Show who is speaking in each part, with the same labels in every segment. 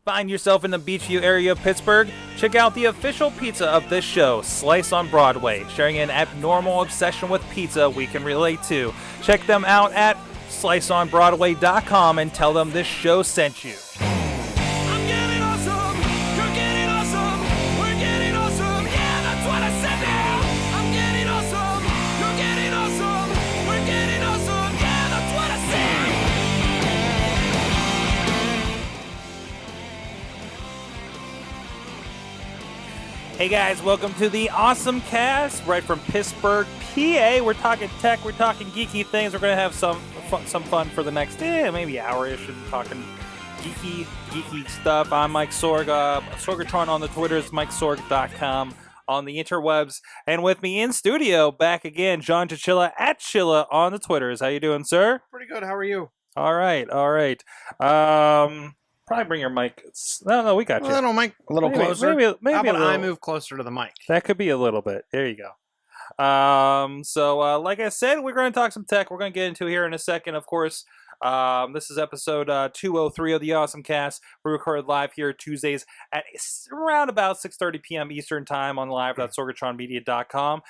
Speaker 1: Find yourself in the Beachview area of Pittsburgh? Check out the official pizza of this show, Slice on Broadway, sharing an abnormal obsession with pizza we can relate to. Check them out at sliceonbroadway.com and tell them this show sent you.
Speaker 2: I'm getting awesome, you're getting awesome, we're getting awesome, yeah, that's what I said now. I'm getting awesome, you're getting awesome, we're getting awesome, yeah, that's what I said.
Speaker 1: Hey guys, welcome to the AwesomeCast, right from Pittsburgh, PA. We're talking tech, we're talking geeky things. We're going to have some fun for the next, maybe hour-ish, and talking geeky stuff. I'm Mike Sorg, Sorgatron on the Twitters, MikeSorg.com on the interwebs. And with me in studio, back again, John Chilla at Chilla on the Twitters. How you doing, sir?
Speaker 3: Pretty good. How are you?
Speaker 1: All right. Probably bring your mic. No, we got you.
Speaker 3: A little mic, a little closer.
Speaker 1: Maybe
Speaker 3: How about
Speaker 1: a little,
Speaker 3: I move closer to the mic?
Speaker 1: That could be a little bit. There you go. So like I said, we're going to talk some tech. We're going to get into here in a second, of course. This is episode 203 of the AwesomeCast. We record live here Tuesdays at around about 6:30 p.m. Eastern Time on live.sorgatronmedia.com.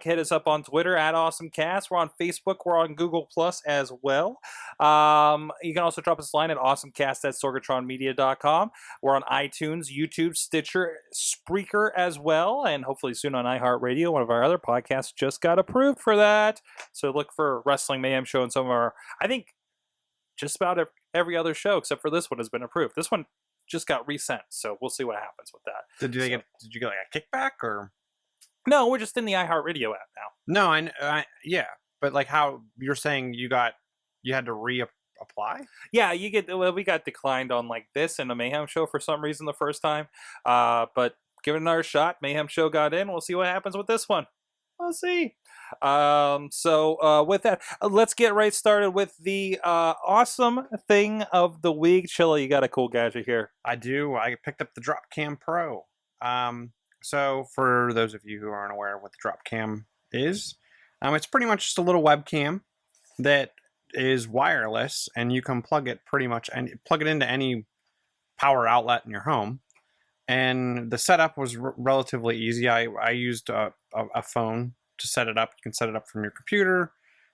Speaker 1: Hit us up on Twitter at AwesomeCast. We're on Facebook. We're on Google Plus as well. You can also drop us a line at awesomecast@sorgatronmedia.com. We're on iTunes, YouTube, Stitcher, Spreaker as well, and hopefully soon on iHeartRadio. One of our other podcasts just got approved for that. So look for Wrestling Mayhem Show and some of our, I think, just about every other show except for this one has been approved. This one just got resent, so we'll see what happens with that.
Speaker 3: Did you get like a kickback or?
Speaker 1: No, we're just in the iHeartRadio app now.
Speaker 3: No, I yeah, but like how you're saying you had to reapply?
Speaker 1: Yeah, we got declined on like this and a Mayhem Show for some reason the first time. But give it another shot. Mayhem Show got in. We'll see what happens with this one. We'll see. So with that, let's get right started with the awesome thing of the week. Chilla, you got a cool gadget here.
Speaker 3: I do. I picked up the Dropcam Pro. So for those of you who aren't aware of what the Dropcam is, it's pretty much just a little webcam that is wireless, and you can plug it into any power outlet in your home. And the setup was relatively easy. I used a phone to set it up. You can set it up from your computer,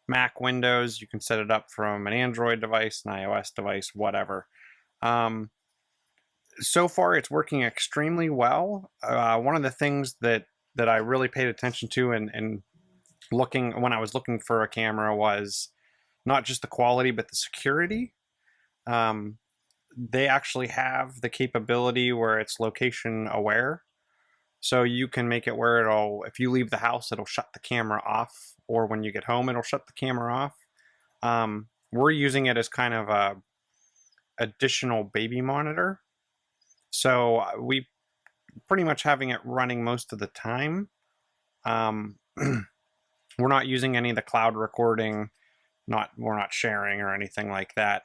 Speaker 3: Mac, Windows. You can set it up from an Android device, an iOS device, whatever. So far, it's working extremely well. One of the things that I really paid attention to and looking when I was looking for a camera was not just the quality, but the security. They actually have the capability where it's location aware. So you can make it where if you leave the house, it'll shut the camera off, or when you get home, it'll shut the camera off. We're using it as kind of a additional baby monitor. So we pretty much having it running most of the time. We're not using any of the cloud recording. We're not sharing or anything like that.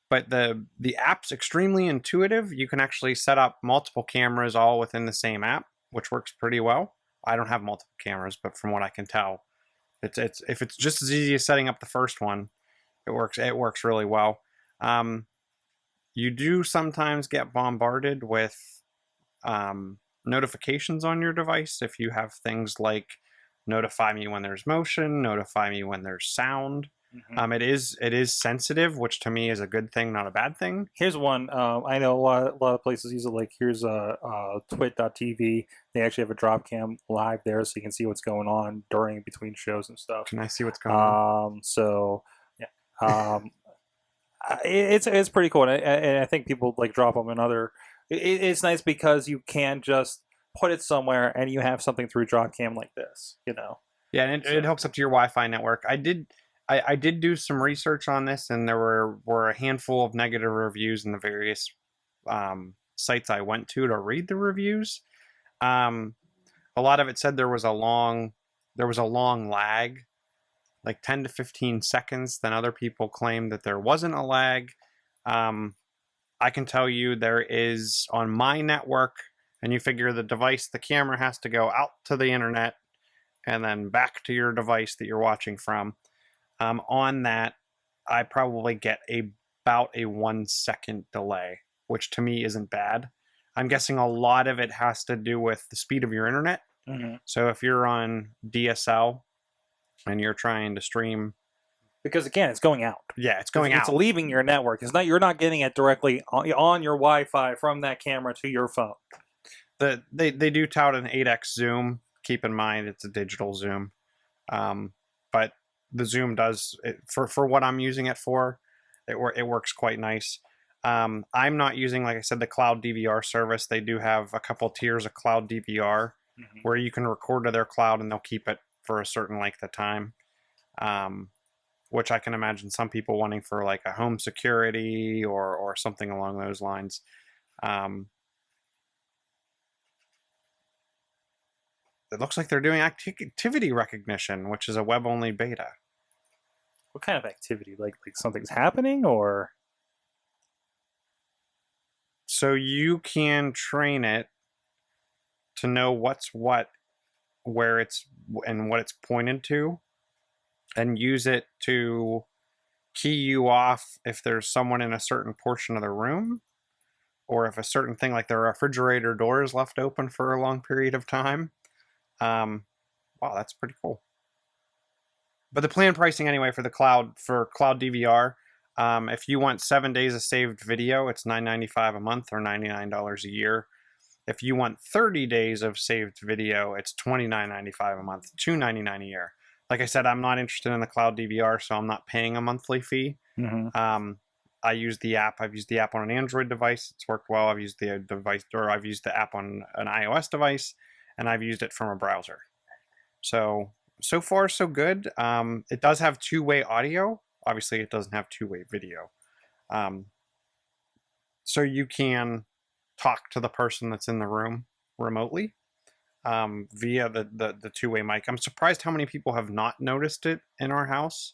Speaker 3: But the app's extremely intuitive. You can actually set up multiple cameras all within the same app, which works pretty well. I don't have multiple cameras, but from what I can tell, if it's just as easy as setting up the first one, it works really well. You do sometimes get bombarded with notifications on your device if you have things like notify me when there's motion, notify me when there's sound. Mm-hmm. It is sensitive, which to me is a good thing, not a bad thing.
Speaker 1: Here's one. I know a lot of places use it. Like here's twit.tv. They actually have a Dropcam live there, so you can see what's going on during between shows and stuff.
Speaker 3: Can I see what's going on?
Speaker 1: So yeah, it's pretty cool, and I think people like drop them in other. It's nice because you can just put it somewhere, and you have something through Dropcam like this.
Speaker 3: Yeah, and it hooks up to your Wi-Fi network. I did do some research on this, and there were a handful of negative reviews in the various sites I went to read the reviews. A lot of it said there was a long lag, like 10 to 15 seconds. Then other people claimed that there wasn't a lag. I can tell you there is on my network, and you figure the camera has to go out to the internet and then back to your device that you're watching from. On that, I probably get about a 1 second delay which to me isn't bad. I'm guessing a lot of it has to do with the speed of your internet.
Speaker 1: Mm-hmm.
Speaker 3: So if you're on DSL and you're trying to stream,
Speaker 1: because again, it's going out.
Speaker 3: Yeah, it's going out.
Speaker 1: It's leaving your network. It's not. You're not getting it directly on your Wi-Fi from that camera to your phone.
Speaker 3: They do tout an 8x zoom. Keep in mind it's a digital zoom, but the zoom does for what I'm using it for. It works quite nice. I'm not using, like I said, the cloud DVR service. They do have a couple tiers of cloud DVR where you can record to their cloud and they'll keep it for a certain length of time. Which I can imagine some people wanting for like a home security or something along those lines. It looks like they're doing activity recognition, which is a web-only beta.
Speaker 1: What kind of activity? Like something's happening, or?
Speaker 3: So you can train it to know what's what, where it's, and what it's pointed to, and use it to key you off if there's someone in a certain portion of the room, or if a certain thing like the refrigerator door is left open for a long period of time. Wow, that's pretty cool. But the plan pricing anyway for cloud DVR, if you want 7 days of saved video, it's $9.95 a month or $99 a year. If you want 30 days of saved video, it's $29.95 a month, $299 a year. Like I said, I'm not interested in the cloud DVR, so I'm not paying a monthly fee.
Speaker 1: Mm-hmm.
Speaker 3: I use the app. I've used the app on an Android device. It's worked well. I've used the app on an iOS device, and I've used it from a browser. So far, so good. It does have two-way audio. Obviously, it doesn't have two-way video. So you can talk to the person that's in the room remotely via the two-way mic. I'm surprised how many people have not noticed it in our house.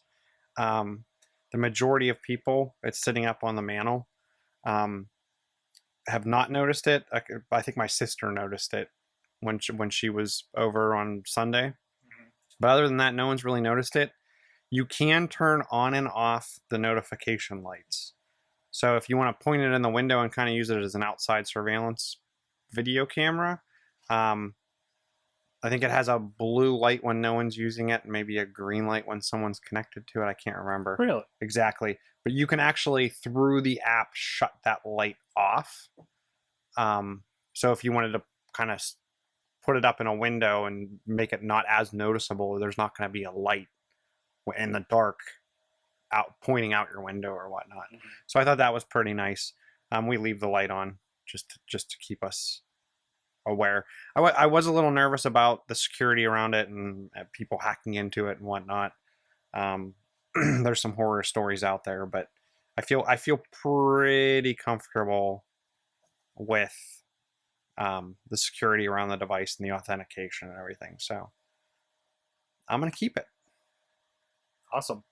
Speaker 3: The majority of people, it's sitting up on the mantle, have not noticed it. I think my sister noticed it when she was over on Sunday. Mm-hmm. But other than that, no one's really noticed it. You can turn on and off the notification lights. So if you want to point it in the window and kind of use it as an outside surveillance video camera, I think it has a blue light when no one's using it, and maybe a green light when someone's connected to it. I can't remember.
Speaker 1: Really?
Speaker 3: Exactly. But you can actually, through the app, shut that light off. So if you wanted to kind of put it up in a window and make it not as noticeable, there's not going to be a light in the dark pointing out your window or whatnot. Mm-hmm. So I thought that was pretty nice. We leave the light on just to keep us aware. I was a little nervous about the security around it and people hacking into it and whatnot. There's some horror stories out there, but I feel pretty comfortable with the security around the device and the authentication and everything. So I'm gonna keep it.
Speaker 1: Awesome.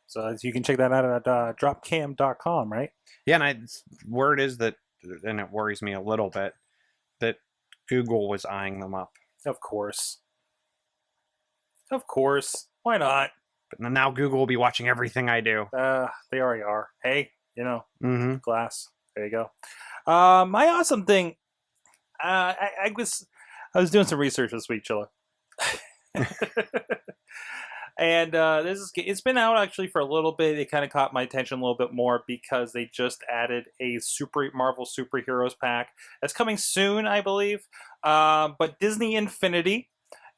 Speaker 1: So you can check that out at dropcam.com, right? Yeah,
Speaker 3: and word is that, and it worries me a little bit, that Google was eyeing them up.
Speaker 1: Of course. Why not?
Speaker 3: But now Google will be watching everything I do.
Speaker 1: They already are. Hey,
Speaker 3: mm-hmm.
Speaker 1: Glass. There you go. My awesome thing. I was doing some research this week, Chilla. And it's been out actually for a little bit. It kind of caught my attention a little bit more because they just added a Marvel Superheroes pack that's coming soon, I believe. But Disney Infinity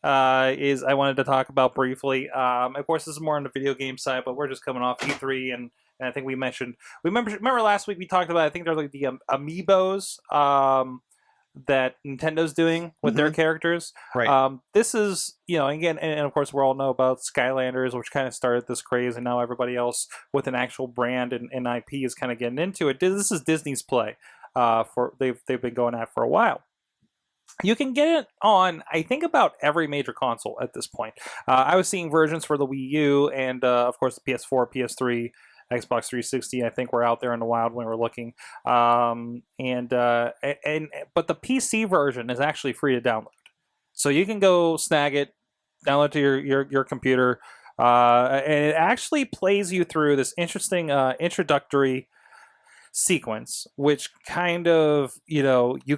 Speaker 1: is I wanted to talk about briefly. Of course, this is more on the video game side, but we're just coming off E3, and I think remember last week we talked about, I think they're like the amiibos that Nintendo's doing with their characters.
Speaker 3: Right.
Speaker 1: This is, again, and of course we all know about Skylanders, which kind of started this craze, and now everybody else with an actual brand and IP is kind of getting into it. This is Disney's play. They've been going at for a while. You can get it on, I think, about every major console at this point. I was seeing versions for the Wii U and, of course, the PS4, PS3, Xbox 360. I think we're out there in the wild when we're looking. But the PC version is actually free to download, so you can go snag it, download to your computer, and it actually plays you through this interesting introductory sequence, which kind of, you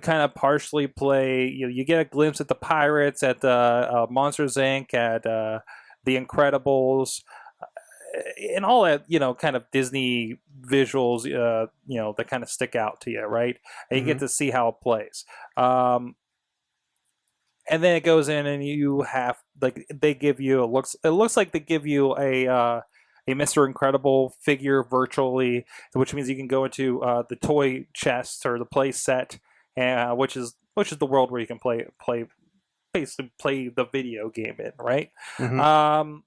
Speaker 1: kind of partially play, you get a glimpse at the Pirates, at the Monsters Inc., at the Incredibles, and all that, kind of Disney visuals, that kind of stick out to you, right? And you get to see how it plays. And then it goes in, and you have, like, they give you, it looks like they give you a Mr. Incredible figure virtually, which means you can go into the toy chest or the play set, which is the world where you can basically play the video game in, right?
Speaker 3: Mm-hmm.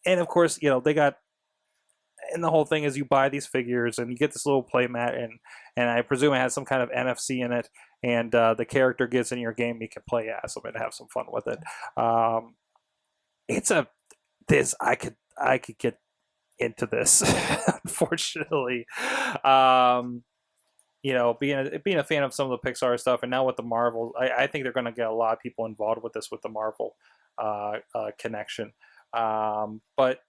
Speaker 1: And of course, they got, and the whole thing is you buy these figures and you get this little play mat, and I presume it has some kind of NFC in it, and the character gets in your game, you can play as them and have some fun with it. I could get into this, unfortunately. Being a fan of some of the Pixar stuff, and now with the Marvel, I think they're going to get a lot of people involved with this, with the Marvel connection. But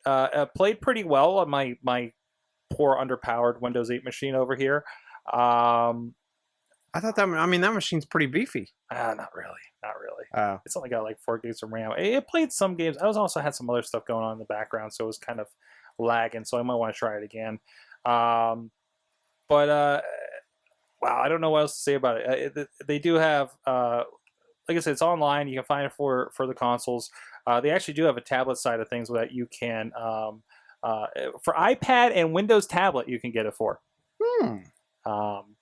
Speaker 1: played pretty well on my poor underpowered Windows 8 machine over here.
Speaker 3: I thought that machine's pretty beefy.
Speaker 1: Not really.
Speaker 3: Oh.
Speaker 1: It's only got like 4 gigs of RAM. It played some games. I also had some other stuff going on in the background, so it was kind of lagging. So I might want to try it again. Wow, I don't know what else to say about it. They do have, like I said, it's online. You can find it for the consoles. They actually do have a tablet side of things that you can, for iPad and Windows tablet, you can get it for.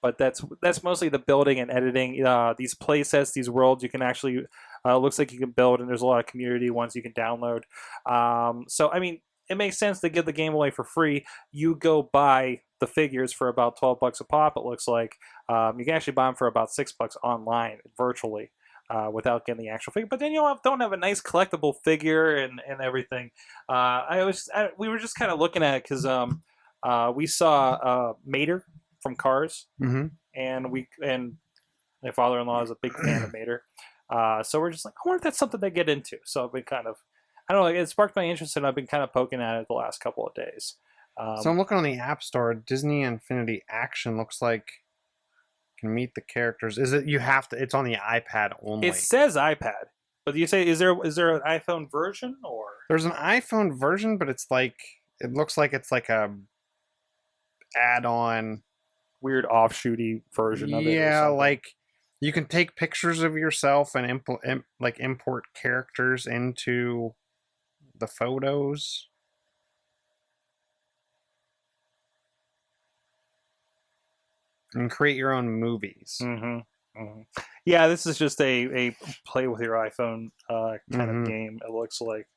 Speaker 1: But that's mostly the building and editing. These play sets, these worlds, you can actually, looks like you can build, and there's a lot of community ones you can download. So, I mean, it makes sense to give the game away for free. You go buy the figures for about $12 a pop, it looks like. You can actually buy them for about $6 online, virtually, without getting the actual figure. But then you don't have a nice collectible figure and everything. We were just kind of looking at it because we saw Mater from Cars, and my father-in-law is a big fan of Mater. So we're just like, I wonder if that's something they get into. So I've been kind of, I don't know, it sparked my interest, and I've been kind of poking at it the last couple of days.
Speaker 3: So I'm looking on the App Store. Disney Infinity Action looks like can meet the characters. Is it, you have to, it's on the iPad only?
Speaker 1: It says iPad, but you say, is there an iPhone version, or?
Speaker 3: There's an iPhone version, but it's like, it looks like it's like a add-on,
Speaker 1: weird offshooty version of it.
Speaker 3: Yeah, like you can take pictures of yourself and import characters into the photos. And create your own movies.
Speaker 1: Yeah, this is just a play with your iPhone kind of game, it looks like.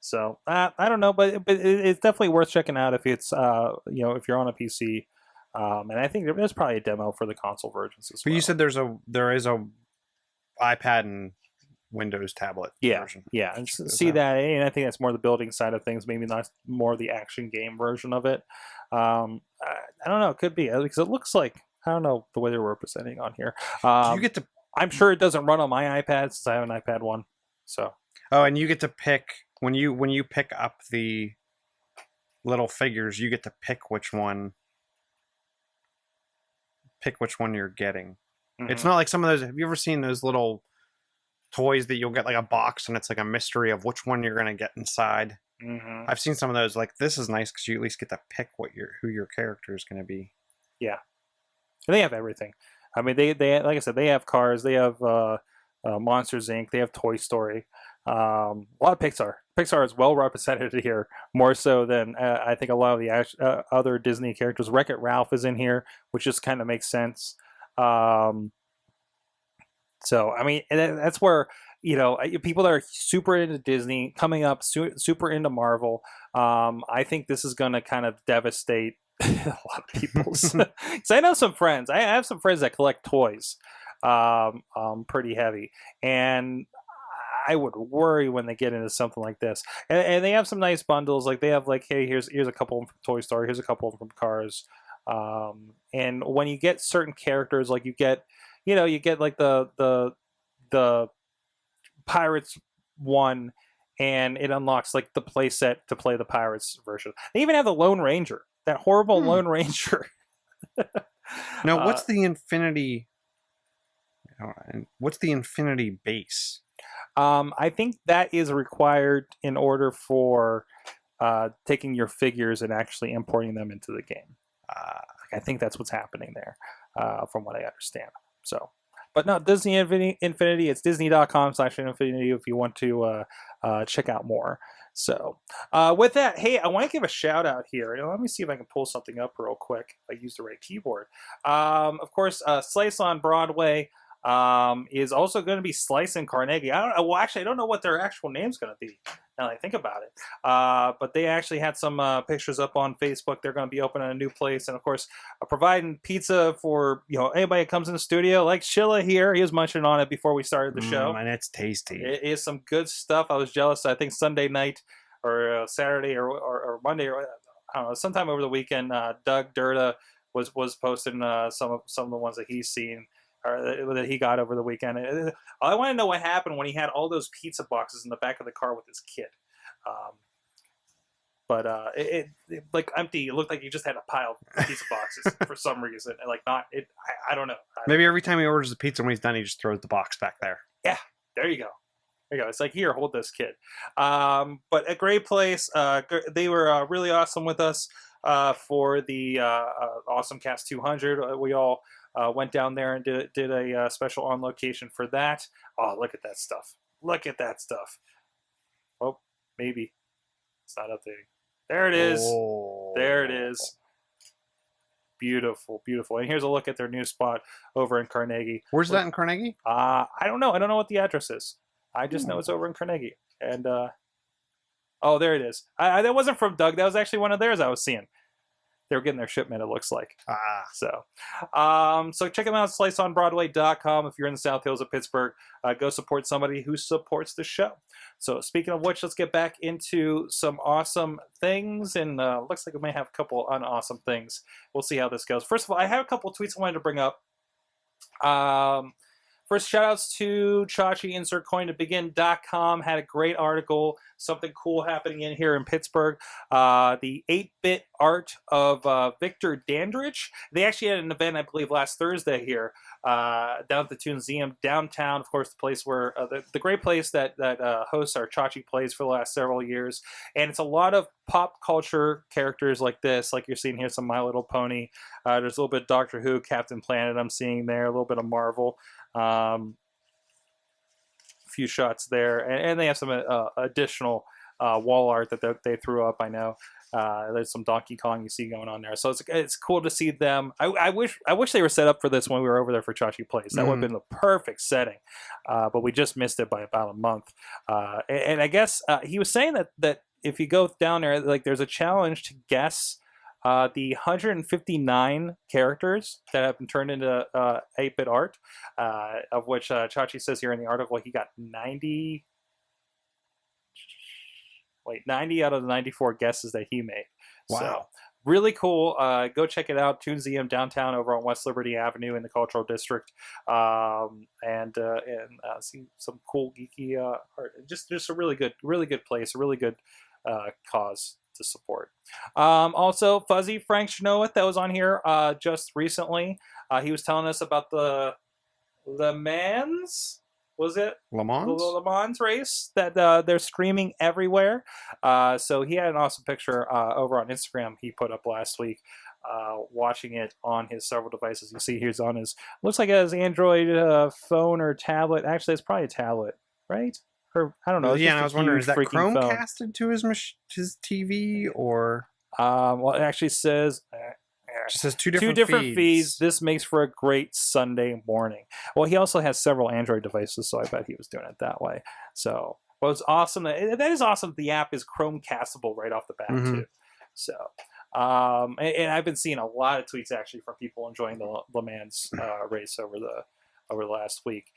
Speaker 1: So I don't know, but it's definitely worth checking out if it's if you're on a PC. And I think there's probably a demo for the console versions as well.
Speaker 3: But you said there is a iPad and Windows tablet version.
Speaker 1: Yeah, and see that, and I think that's more the building side of things, maybe not more the action game version of it. I don't know, it could be, because it looks like, I don't know the way they're representing on here.
Speaker 3: You get to,
Speaker 1: I'm sure it doesn't run on my iPad since I have an iPad 1. So.
Speaker 3: Oh, and you get to pick when you pick up the little figures, you get to pick which one you're getting. It's not like some of those. Have you ever seen those little toys that you'll get like a box and it's like a mystery of which one you're gonna get inside? I've seen some of those. Like, this is nice because you at least get to pick who your character is gonna be.
Speaker 1: Yeah. They have everything. I mean, they like I said, they have Cars, they have Monsters Inc., they have Toy Story, a lot of Pixar. Pixar is well represented here, more so than I think a lot of the other Disney characters. Wreck-It Ralph is in here, which just kind of makes sense. So I mean, that's where people that are super into Disney coming up, super into Marvel. I think this is going to kind of devastate a lot of people's. Because I know some friends. I have some friends that collect toys, pretty heavy, and I would worry when they get into something like this. And they have some nice bundles. Like, they have like, hey, here's a couple of them from Toy Story, here's a couple of them from Cars. And when you get certain characters, like you get like the Pirates one, and it unlocks like the play set to play the Pirates version. They even have the Lone Ranger, that horrible Lone Ranger.
Speaker 3: Now, what's the Infinity? What's the Infinity base?
Speaker 1: I think that is required in order for taking your figures and actually importing them into the game. I think that's what's happening there, from what I understand. So, but no, Disney Infinity. It's Disney.com/Infinity if you want to check out more. So, with that, hey, I want to give a shout out here. Let me see if I can pull something up real quick. If I use the right keyboard. Of course, Slice on Broadway. Is also going to be Slice and Carnegie. I don't know. Well, actually, I don't know what their actual name's going to be now that I think about it. But they actually had some pictures up on Facebook. They're going to be opening a new place, and of course, providing pizza for anybody that comes in the studio. Like Chilla here, he was munching on it before we started the show,
Speaker 3: and it's tasty.
Speaker 1: It is some good stuff. I was jealous. I think Sunday night or Saturday or Monday or I don't know, sometime over the weekend. Doug Durda was posting some of the ones that he's seen. Or that he got over the weekend. I want to know what happened when he had all those pizza boxes in the back of the car with his kid. But it like empty. It looked like he just had a pile of pizza boxes for some reason. Like not it. I don't know.
Speaker 3: Maybe every time he orders a pizza, when he's done, he just throws the box back there.
Speaker 1: Yeah, there you go. There you go. It's like, here, hold this, kid. But a great place. They were really awesome with us for the AwesomeCast 200. We all went down there and did a special on location for that. Oh, look at that stuff. Look at that stuff. Oh, maybe. It's not updating. There it is.
Speaker 3: Oh.
Speaker 1: There it is. Beautiful, beautiful. And here's a look at their new spot over in Carnegie.
Speaker 3: Where's that in Carnegie?
Speaker 1: I don't know. I don't know what the address is. I just know it's over in Carnegie. And, oh, there it is. That wasn't from Doug. That was actually one of theirs I was seeing. They were getting their shipment, it looks like. So check them out, sliceonbroadway.com. If you're in the South Hills of Pittsburgh, go support somebody who supports the show. So speaking of which, let's get back into some awesome things. And looks like we may have a couple unawesome things. We'll see how this goes. First of all, I have a couple of tweets I wanted to bring up. First, shout-outs to Chachi and SirCoinToBegin.com. Had a great article. Something cool happening in here in Pittsburgh. The 8-bit art of Victor Dandridge. They actually had an event, I believe, last Thursday here down at the Toonseum downtown. Of course, the place where the great place that hosts our Chachi plays for the last several years. And it's a lot of pop culture characters like this, like you're seeing here, some My Little Pony. There's a little bit of Doctor Who, Captain Planet I'm seeing there, a little bit of Marvel. A few shots there, and they have some additional wall art that they threw up. I know there's some Donkey Kong you see going on there, so it's cool to see them. I wish they were set up for this when we were over there for Chachi Place. That would have been the perfect setting, but we just missed it by about a month. And I guess he was saying that if you go down there, like there's a challenge to guess the 159 characters that have been turned into 8-bit art, of which Chachi says here in the article he got 90 out of the 94 guesses that he made.
Speaker 3: Wow.
Speaker 1: So, really cool. Go check it out. Toonseum downtown over on West Liberty Avenue in the Cultural District, and see some cool geeky art. Just a really good place, a really good cause to support. Also, Fuzzy Frank Chenoweth that was on here just recently. He was telling us about the Le Mans. Was it
Speaker 3: Le Mans?
Speaker 1: The Le Mans race that they're streaming everywhere. So he had an awesome picture over on Instagram he put up last week, watching it on his several devices. You see here's on his, looks like his Android phone or tablet. Actually, it's probably a tablet, right? Or, I don't know.
Speaker 3: Yeah, and I was wondering, is that
Speaker 1: Chromecasted
Speaker 3: Chromecasted to his TV, or?
Speaker 1: Well, it actually says...
Speaker 3: It just says two different
Speaker 1: feeds. This makes for a great Sunday morning. Well, he also has several Android devices, so I bet he was doing it that way. So, well, it's awesome. That is awesome. The app is Chromecastable right off the bat, too. So, and I've been seeing a lot of tweets actually from people enjoying the Le Mans race over the last week.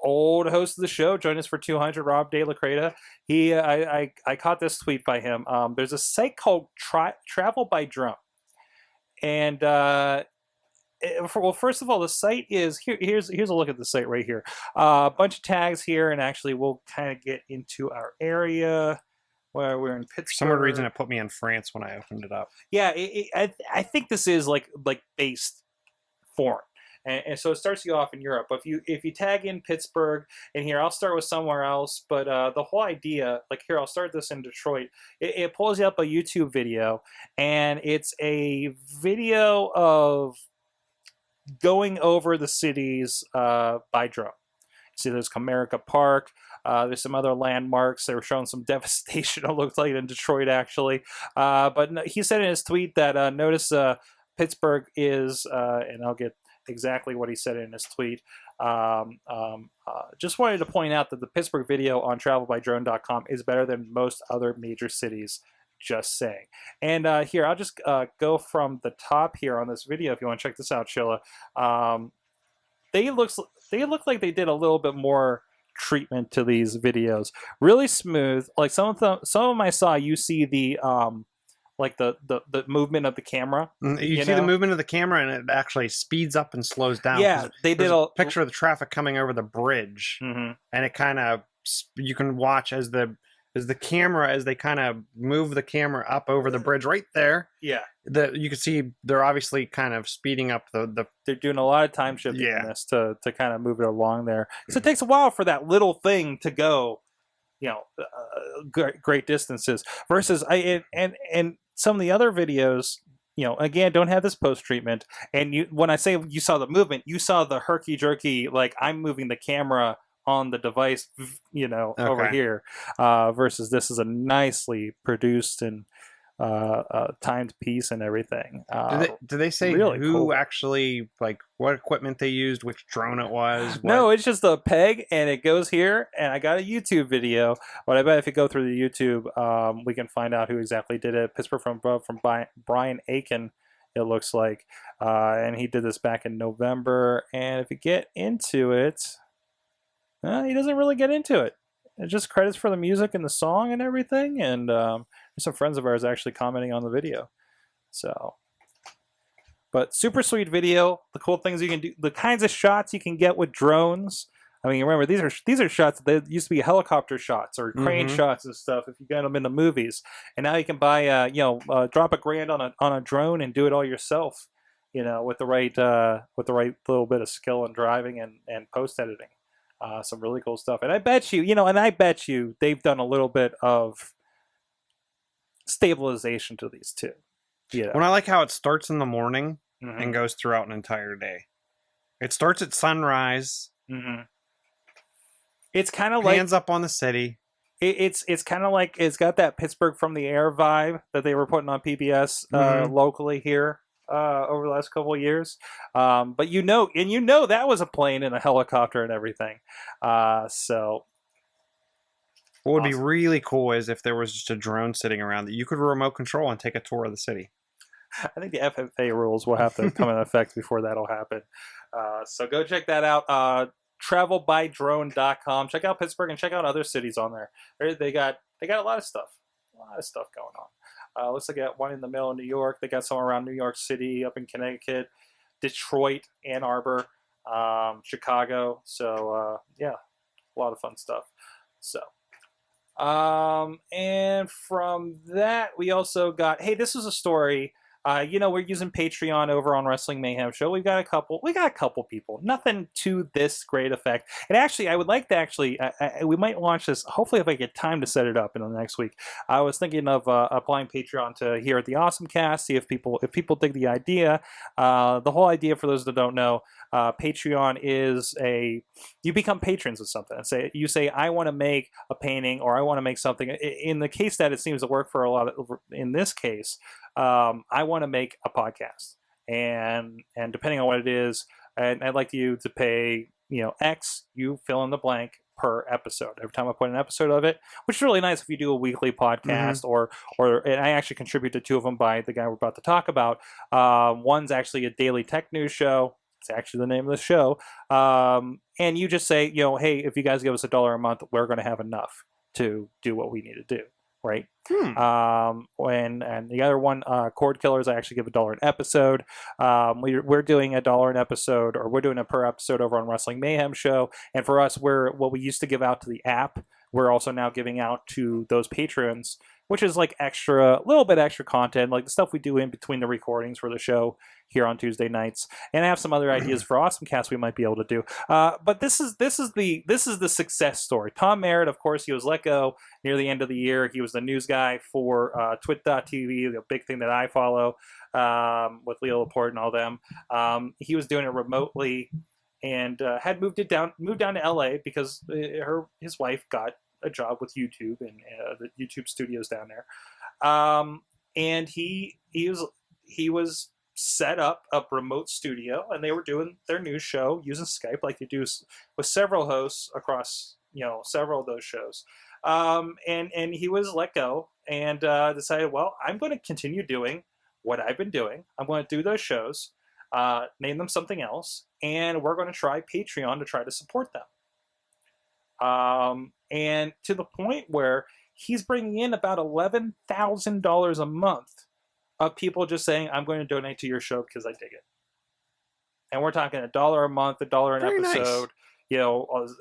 Speaker 1: Old host of the show, joined us for 200, Rob De La Creta. I caught this tweet by him. There's a site called Travel by Drone, and first of all, the site is here's a look at the site right here. A bunch of tags here, and actually we'll kind of get into our area. where we're in Pittsburgh.
Speaker 3: For some weird reason, it put me in France when I opened it up.
Speaker 1: Yeah, I think this is like based foreign. And so it starts you off in Europe. But if you tag in Pittsburgh, and here I'll start with somewhere else. But the whole idea, like here, I'll start this in Detroit. It pulls you up a YouTube video, and it's a video of going over the cities by drone. See, there's Comerica Park. There's some other landmarks. They were showing some devastation, it looked like, in Detroit, actually. But no, he said in his tweet that notice Pittsburgh is, and I'll get exactly what he said in his tweet. Just wanted to point out that the Pittsburgh video on travelbydrone.com is better than most other major cities. Just saying. And here, I'll just go from the top here on this video if you want to check this out, Chilla. They look like they did a little bit more treatment to these videos. Really smooth. Like some of them I saw, you see the like the movement of the camera.
Speaker 3: You see the movement of the camera, and it actually speeds up and slows down.
Speaker 1: Yeah, they did
Speaker 3: a picture of the traffic coming over the bridge, and it kind of, you can watch as they kind of move the camera up over the bridge right there.
Speaker 1: Yeah,
Speaker 3: you can see they're obviously kind of speeding up
Speaker 1: they're doing a lot of time shifting in this to kind of move it along there. So it takes a while for that little thing to go, great distances. Versus and some of the other videos, again, don't have this post treatment. And when I say you saw the movement, you saw the herky jerky, like I'm moving the camera on the device, over here, versus this is a nicely produced and timed piece and everything.
Speaker 3: Do they say
Speaker 1: really
Speaker 3: who
Speaker 1: cool.
Speaker 3: actually, like, what equipment they used, which drone it was?
Speaker 1: No, it's just a peg, and it goes here, and I got a YouTube video, but I bet if you go through the YouTube, we can find out who exactly did it. Pittsburgh from Brian Aiken, it looks like, and he did this back in November, and if you get into it, he doesn't really get into it. It's just credits for the music and the song and everything, and there's some friends of ours actually commenting on the video. So, but super sweet video. The cool things you can do, the kinds of shots you can get with drones. I mean, remember these are shots that used to be helicopter shots or crane shots and stuff. If you got them in the movies, and now you can buy drop $1,000 on a drone and do it all yourself. With the right little bit of skill and driving and post editing. Some really cool stuff. And I bet you, they've done a little bit of stabilization to these too.
Speaker 3: When I like how it starts in the morning and goes throughout an entire day. It starts at sunrise.
Speaker 1: It's kind of like
Speaker 3: hands up on the city.
Speaker 1: It's kind of like it's got that Pittsburgh from the air vibe that they were putting on PBS locally here. Over the last couple of years, but that was a plane and a helicopter and everything. So
Speaker 3: what would be really cool is if there was just a drone sitting around that you could remote control and take a tour of the city.
Speaker 1: I think the FFA rules will have to come in effect before that'll happen. So go check that out. Travelbydrone.com. Check out Pittsburgh and check out other cities on there. They got a lot of stuff. Going on. Looks like they got one in the middle of New York. They got some around New York City, up in Connecticut, Detroit, Ann Arbor, Chicago. So, a lot of fun stuff. So, and from that, we also got, hey, this was a story. We're using Patreon over on Wrestling Mayhem Show. We got a couple people. Nothing to this great effect. And actually, I would like to we might launch this. Hopefully, if I get time to set it up in the next week. I was thinking of applying Patreon to here at the AwesomeCast. See if people dig the idea. The whole idea, for those that don't know, Patreon is you become patrons of something. You say I want to make a painting or I want to make something. In the case that it seems to work for a lot of, in this case. I want to make a podcast, and depending on what it is, and I'd like you to pay, X, you fill in the blank per episode. Every time I put an episode of it, which is really nice if you do a weekly podcast, or and I actually contribute to two of them by the guy we're about to talk about. One's actually a daily tech news show. It's actually the name of the show. And you just say, hey, if you guys give us $1 a month, we're going to have enough to do what we need to do. Right. And the other one, Cord Killers, I actually give $1 an episode. We're doing $1 an episode, or we're doing a per episode over on Wrestling Mayhem Show. And for us, what we used to give out to the app we're also now giving out to those patrons, which is like a little bit extra content, like the stuff we do in between the recordings for the show here on Tuesday nights. And I have some other ideas for AwesomeCast we might be able to do. But this is the success story. Tom Merritt, of course, he was let go near the end of the year. He was the news guy for Twit.tv, the big thing that I follow with Leo Laporte and all them. He was doing it remotely and had moved down to LA because his wife got a job with YouTube and the YouTube studios down there. And he was set up a remote studio, and they were doing their news show using Skype like they do with several hosts across several of those shows. And he was let go and decided, well, I'm going to continue doing what I've been doing. I'm going to do those shows, name them something else, and we're going to try Patreon to try to support them. And to the point where he's bringing in about $11,000 a month of people just saying, I'm going to donate to your show because I dig it. And we're talking $1 a month, $1 an
Speaker 3: Very
Speaker 1: episode,
Speaker 3: nice.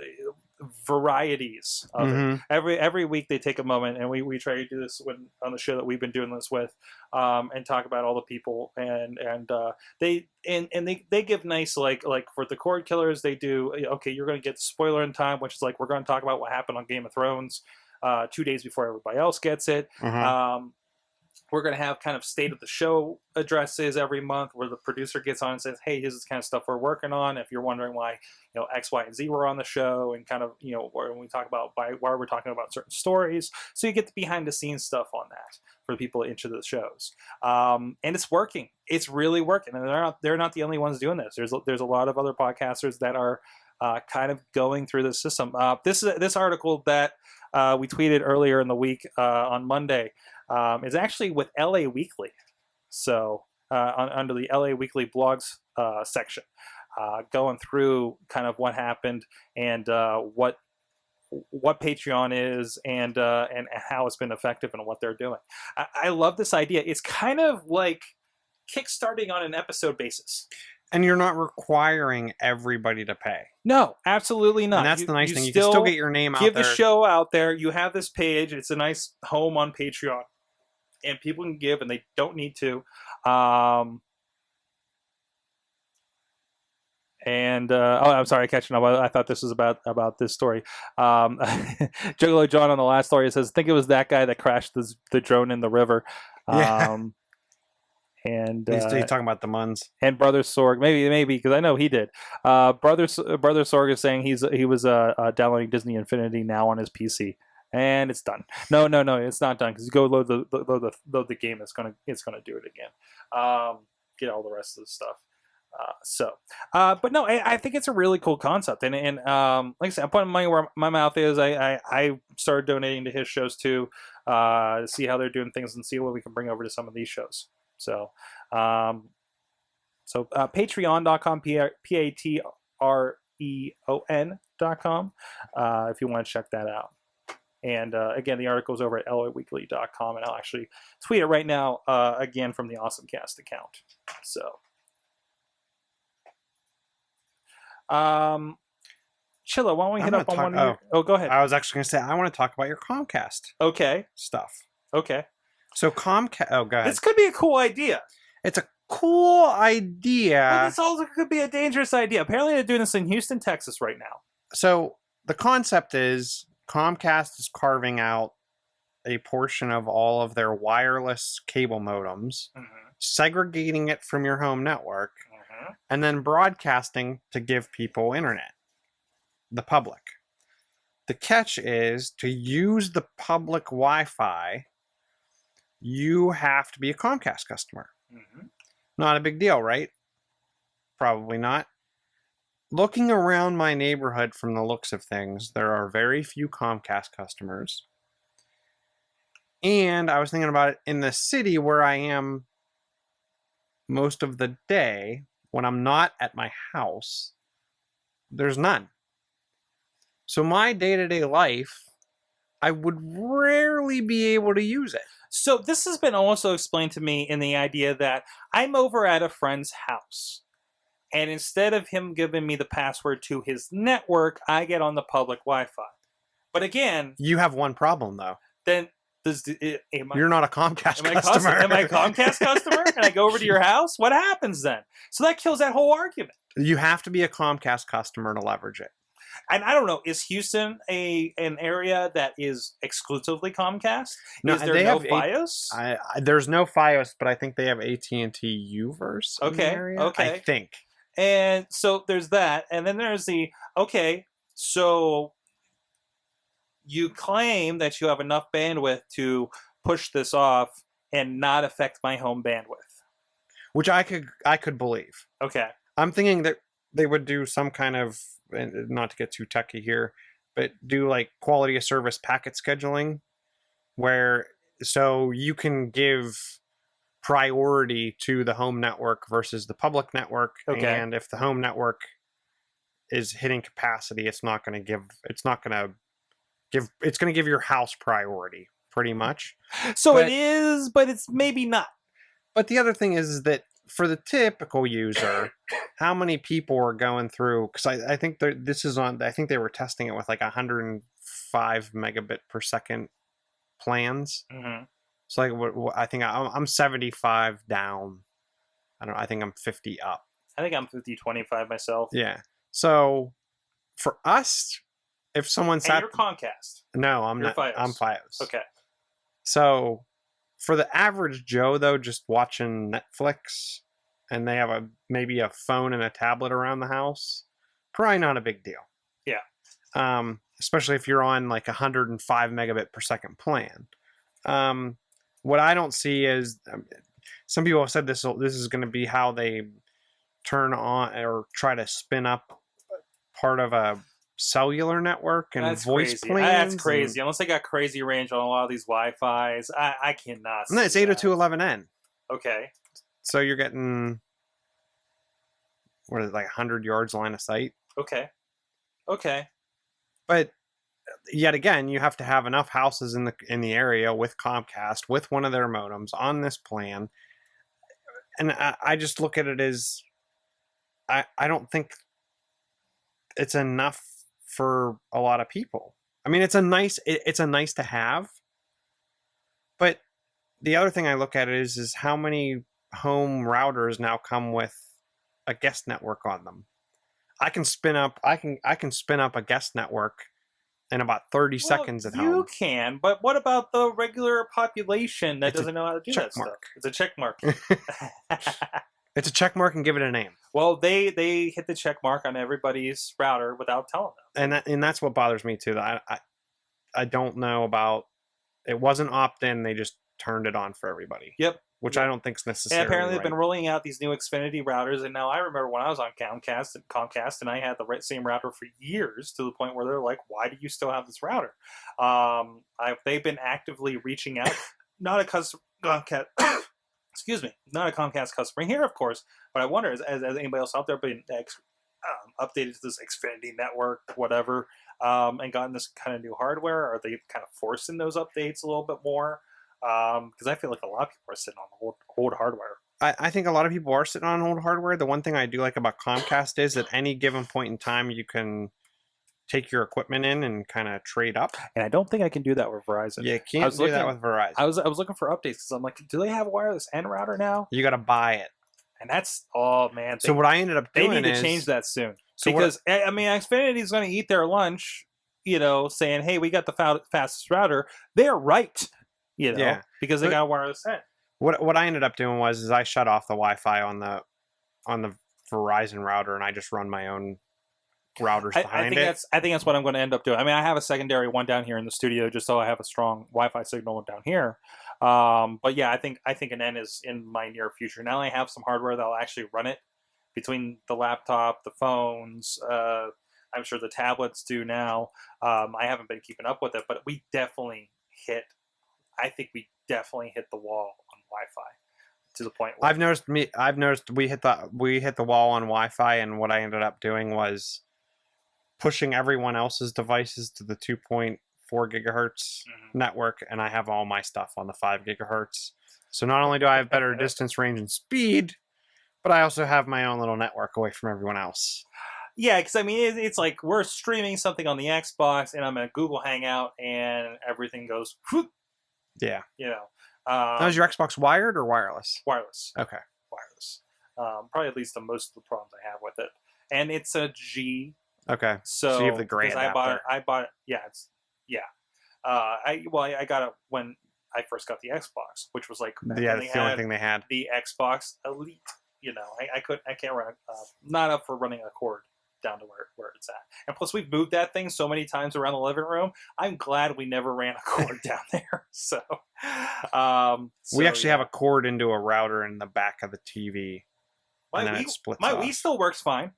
Speaker 1: Varieties of it. Every week they take a moment, and we try to do this on the show that we've been doing this with, and talk about all the people, and they give nice like for the Cord Killers, they do, okay, you're going to get spoiler in time, which is like we're going to talk about what happened on Game of Thrones 2 days before everybody else gets it. We're going to have kind of state of the show addresses every month where the producer gets on and says, hey, here's this kind of stuff we're working on. If you're wondering why, X, Y, and Z were on the show, and kind of, when we talk about why we're talking about certain stories. So you get the behind the scenes stuff on that for the people into the shows. And it's working. It's really working. And they're not the only ones doing this. There's a lot of other podcasters that are kind of going through the system. This article that we tweeted earlier in the week on Monday is actually with LA Weekly. So under the LA Weekly blogs section, going through kind of what happened and what Patreon is and how it's been effective and what they're doing. I love this idea. It's kind of like kickstarting on an episode basis.
Speaker 3: And you're not requiring everybody to pay.
Speaker 1: No, absolutely not.
Speaker 3: And that's the nice thing. You can still get your name out there.
Speaker 1: Give the show out there. You have this page. It's a nice home on Patreon. And people can give, and they don't need to. I'm sorry, catching up. I thought this was about this story. Juggalo John on the last story says, I think it was that guy that crashed the drone in the river.
Speaker 3: Yeah.
Speaker 1: And
Speaker 3: he's talking about the Muns
Speaker 1: and Brother Sorg, maybe because I know he did. Brother Sorg is saying he was downloading Disney Infinity now on his PC, and it's done. No, it's not done because you go load the game, it's gonna do it again. Get all the rest of the stuff. But no, I think it's a really cool concept, and like I said, I'm putting money where my mouth is. I started donating to his shows too, to see how they're doing things and see what we can bring over to some of these shows. So, patreon.com, patreon.com, if you want to check that out. And again, the article's over at laweekly.com, and I'll actually tweet it right now, again from the AwesomeCast account. So, Chilla, why don't we hit up on one of your... Oh, go ahead.
Speaker 3: I was actually going to say, I want to talk about your Comcast stuff.
Speaker 1: Okay.
Speaker 3: So Comcast... Oh, go ahead.
Speaker 1: This could be a cool idea.
Speaker 3: It's a cool idea.
Speaker 1: But this also could be a dangerous idea. Apparently they're doing this in Houston, Texas right now.
Speaker 3: So the concept is Comcast is carving out a portion of all of their wireless cable modems, segregating it from your home network, and then broadcasting to give people internet, the public. The catch is, to use the public Wi-Fi, you have to be a Comcast customer. Not a big deal, right? Probably not. Looking around my neighborhood from the looks of things, there are very few Comcast customers. And I was thinking about it in the city where I am most of the day, when I'm not at my house, there's none. So my day-to-day life, I would rarely be able to use it.
Speaker 1: So this has been also explained to me in the idea that I'm over at a friend's house, and instead of him giving me the password to his network, I get on the public Wi-Fi. But again,
Speaker 3: You have one problem though.
Speaker 1: then
Speaker 3: You're not a Comcast
Speaker 1: am I
Speaker 3: customer.
Speaker 1: am I a Comcast customer? And I go over to your house? What happens then? So that kills that whole argument.
Speaker 3: You have to be a Comcast customer to leverage it.
Speaker 1: And I don't know, is Houston an area that is exclusively Comcast?
Speaker 3: No,
Speaker 1: is there
Speaker 3: they
Speaker 1: no
Speaker 3: have
Speaker 1: FiOS?
Speaker 3: There's no FiOS, but I think they have AT&T Uverse in the
Speaker 1: Okay,
Speaker 3: area.
Speaker 1: okay.
Speaker 3: I think.
Speaker 1: And so there's that. And then there's so you claim that you have enough bandwidth to push this off and not affect my home bandwidth.
Speaker 3: Which I could believe.
Speaker 1: Okay.
Speaker 3: I'm thinking that they would do some kind of, and not to get too techy here, but do like quality of service packet scheduling, where so you can give priority to the home network versus the public network.
Speaker 1: Okay.
Speaker 3: And if the home network is hitting capacity, it's going to give your house priority pretty much.
Speaker 1: So
Speaker 3: But-
Speaker 1: it is, but it's maybe not.
Speaker 3: But the other thing is that for the typical user, how many people are going through? Because I think I think they were testing it with like 105 megabit per second plans.
Speaker 1: Mm-hmm.
Speaker 3: So like, I think I'm 75 down. I don't know. I think I'm 50 up.
Speaker 1: I think I'm 50-25 myself.
Speaker 3: Yeah. So for us, if someone
Speaker 1: And
Speaker 3: sat,
Speaker 1: you're Comcast.
Speaker 3: no, I'm
Speaker 1: You're
Speaker 3: not.
Speaker 1: FiOS.
Speaker 3: I'm FiOS.
Speaker 1: Okay.
Speaker 3: So for the average Joe, though, just watching Netflix, and they have maybe a phone and a tablet around the house, probably not a big deal.
Speaker 1: Yeah.
Speaker 3: Especially if you're on like 105 megabit per second plan. What I don't see is some people have said this is going to be how they turn on or try to spin up part of a cellular network and
Speaker 1: That's
Speaker 3: voice
Speaker 1: crazy.
Speaker 3: plans.
Speaker 1: That's crazy. Unless they got crazy range on a lot of these Wi-Fis, I cannot.
Speaker 3: No, it's
Speaker 1: see that.
Speaker 3: 802.11n.
Speaker 1: Okay.
Speaker 3: So you're getting, what is it, like 100 yards line of sight?
Speaker 1: Okay. Okay.
Speaker 3: But yet again, you have to have enough houses in the area with Comcast, with one of their modems on this plan. And I just look at it as, I don't think it's enough for a lot of people. I mean, it's a nice to have. But the other thing I look at is how many home routers now come with a guest network on them. I can spin up a guest network in about 30 seconds at home.
Speaker 1: You can, but what about the regular population that doesn't know how to do that stuff? It's a check mark.
Speaker 3: It's a check mark and give it a name.
Speaker 1: Well, they hit the check mark on everybody's router without telling them.
Speaker 3: And that's what bothers me too. I don't know about, it wasn't opt-in, they just turned it on for everybody.
Speaker 1: Yep.
Speaker 3: Which I don't think is necessarily
Speaker 1: And apparently
Speaker 3: right.
Speaker 1: they've been rolling out these new Xfinity routers, and now I remember when I was on Comcast, and I had the same router for years, to the point where they're like, "Why do you still have this router?" They've been actively reaching out, not a customer, excuse me, not a Comcast customer here, of course, but I wonder, has anybody else out there been updated to this Xfinity network, whatever, and gotten this kind of new hardware? Are they kind of forcing those updates a little bit more? Because I feel like a lot of people are sitting on old hardware.
Speaker 3: I think a lot of people are sitting on old hardware. The one thing I do like about Comcast is at any given point in time, you can take your equipment in and kind of trade up.
Speaker 1: And I don't think I can do that with Verizon.
Speaker 3: You can't do that with Verizon.
Speaker 1: I was looking for updates because I'm like, do they have a wireless N router now?
Speaker 3: You got to buy it.
Speaker 1: And that's, oh man.
Speaker 3: So what I ended up doing
Speaker 1: they need
Speaker 3: is,
Speaker 1: to change that soon.
Speaker 3: So
Speaker 1: because, I mean, Xfinity is going to eat their lunch, saying, hey, we got the fastest router. They're right.
Speaker 3: Yeah.
Speaker 1: Because they got a wireless N.
Speaker 3: What I ended up doing was I shut off the Wi-Fi on the Verizon router, and I just run my own routers behind it.
Speaker 1: I think that's what I'm going to end up doing. I mean, I have a secondary one down here in the studio just so I have a strong Wi-Fi signal down here. But yeah, I think an N is in my near future. Now I have some hardware that'll actually run it between the laptop, the phones. I'm sure the tablets do now. I haven't been keeping up with it, but we definitely hit the wall on Wi-Fi to the point where
Speaker 3: I've noticed we hit the wall on Wi-Fi, and what I ended up doing was pushing everyone else's devices to the 2.4 gigahertz network, and I have all my stuff on the 5 gigahertz. So not only do I have better distance range and speed, but I also have my own little network away from everyone else.
Speaker 1: Yeah, because I mean, it's like we're streaming something on the Xbox, and I'm in a Google Hangout, and everything goes, whoop,
Speaker 3: Yeah.
Speaker 1: you know.
Speaker 3: Now, is your Xbox wired or wireless?
Speaker 1: Wireless?
Speaker 3: Okay.
Speaker 1: Wireless. Probably at least the most of the problems I have with it, and it's a G.
Speaker 3: Okay.
Speaker 1: So
Speaker 3: you have the gray adapter.
Speaker 1: I bought it. Yeah, I got it when I first got the Xbox, which was like
Speaker 3: Yeah, that's the only thing they had.
Speaker 1: The Xbox Elite. You know, I can't run. Not up for running a cord down to where it's at. And plus, we've moved that thing so many times around the living room. I'm glad we never ran a cord down there. So,
Speaker 3: we actually have a cord into a router in the back of the TV.
Speaker 1: My Wii still works fine.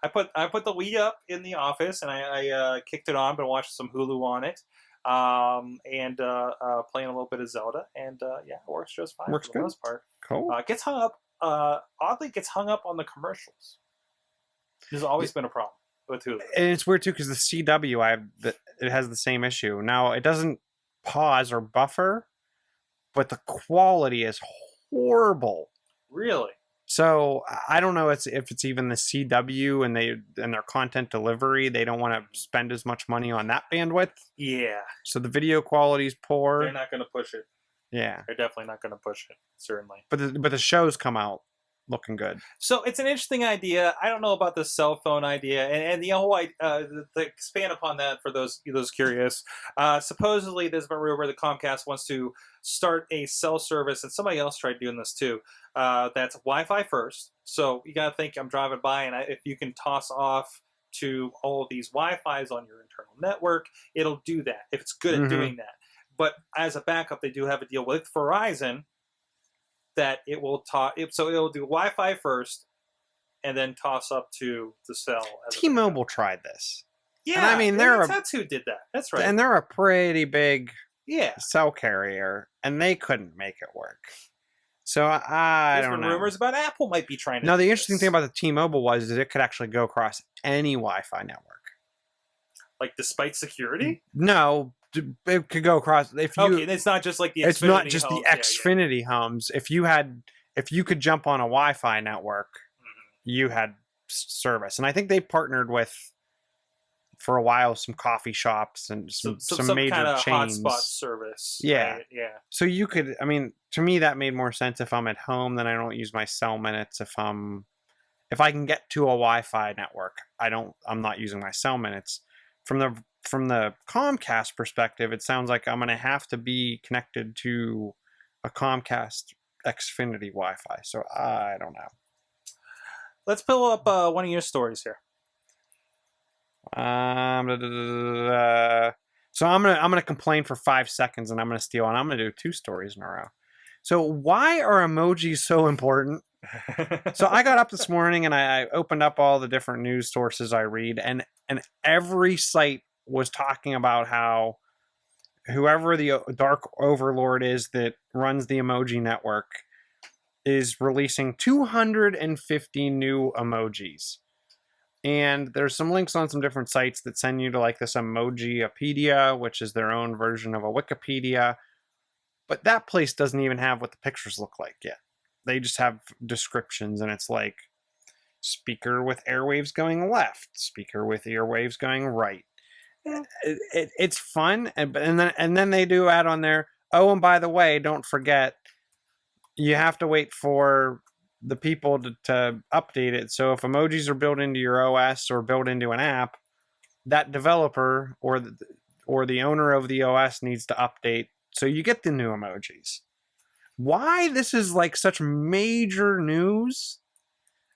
Speaker 1: I put the Wii up in the office and I kicked it on, but watched some Hulu on it, and playing a little bit of Zelda, and yeah, it works just fine
Speaker 3: Works
Speaker 1: for
Speaker 3: good.
Speaker 1: the most part.
Speaker 3: Cool.
Speaker 1: Gets hung up. Oddly, gets hung up on the commercials. There's always been a problem with Hulu,
Speaker 3: and it's weird too because the CW it has the same issue. Now it doesn't pause or buffer, but the quality is horrible.
Speaker 1: Really?
Speaker 3: So I don't know if it's even the CW and their content delivery. They don't want to spend as much money on that bandwidth.
Speaker 1: Yeah.
Speaker 3: So the video quality is poor.
Speaker 1: They're not going to push it.
Speaker 3: Yeah.
Speaker 1: They're definitely not going to push it. Certainly.
Speaker 3: But the shows come out looking good.
Speaker 1: So it's an interesting idea. I don't know about the cell phone idea, and the whole to expand upon that for those curious. Supposedly, there's been a rumor that Comcast wants to start a cell service, and somebody else tried doing this too. That's Wi-Fi first. So you got to think I'm driving by, and if you can toss off to all of these Wi-Fis on your internal network, it'll do that if it's good at doing that. But as a backup, they do have a deal with Verizon that it will so it'll do Wi-Fi first, and then toss up to the cell.
Speaker 3: T-Mobile tried this.
Speaker 1: Yeah,
Speaker 3: and I mean
Speaker 1: that's who did that. That's right.
Speaker 3: And they're a pretty big
Speaker 1: yeah
Speaker 3: cell carrier, and they couldn't make it work. So I don't know.
Speaker 1: Rumors about Apple might be trying to.
Speaker 3: No, the interesting thing about the T-Mobile was it could actually go across any Wi-Fi network.
Speaker 1: Like despite security?
Speaker 3: No, it could go across. If you,
Speaker 1: okay, it's not just like the Xfinity
Speaker 3: it's not just
Speaker 1: homes.
Speaker 3: the Xfinity homes. If you could jump on a Wi-Fi network, you had service. And I think they partnered with, for a while, some coffee shops and some major
Speaker 1: kind of
Speaker 3: chains.
Speaker 1: Hotspot service.
Speaker 3: Yeah,
Speaker 1: right? Yeah.
Speaker 3: So you could. I mean, to me, that made more sense if I'm at home. Then I don't use my cell minutes. If I can get to a Wi-Fi network, I'm not using my cell minutes. From the Comcast perspective, it sounds like I'm going to have to be connected to a Comcast Xfinity Wi-Fi. So I don't know.
Speaker 1: Let's pull up one of your stories here.
Speaker 3: So I'm gonna complain for 5 seconds, and I'm gonna steal, and I'm gonna do 2 stories in a row. So why are emojis so important? So I got up this morning and I opened up all the different news sources I read, and every site was talking about how whoever the dark overlord is that runs the emoji network is releasing 250 new emojis. And there's some links on some different sites that send you to like this Emojipedia, which is their own version of a Wikipedia. But that place doesn't even have what the pictures look like yet. They just have descriptions, and it's like speaker with airwaves going left, speaker with airwaves going right. It's fun, and then they do add on there, oh, and by the way, don't forget, you have to wait for the people to update it. So if emojis are built into your OS or built into an app, that developer or the owner of the OS needs to update so you get the new emojis. Why this is like such major news?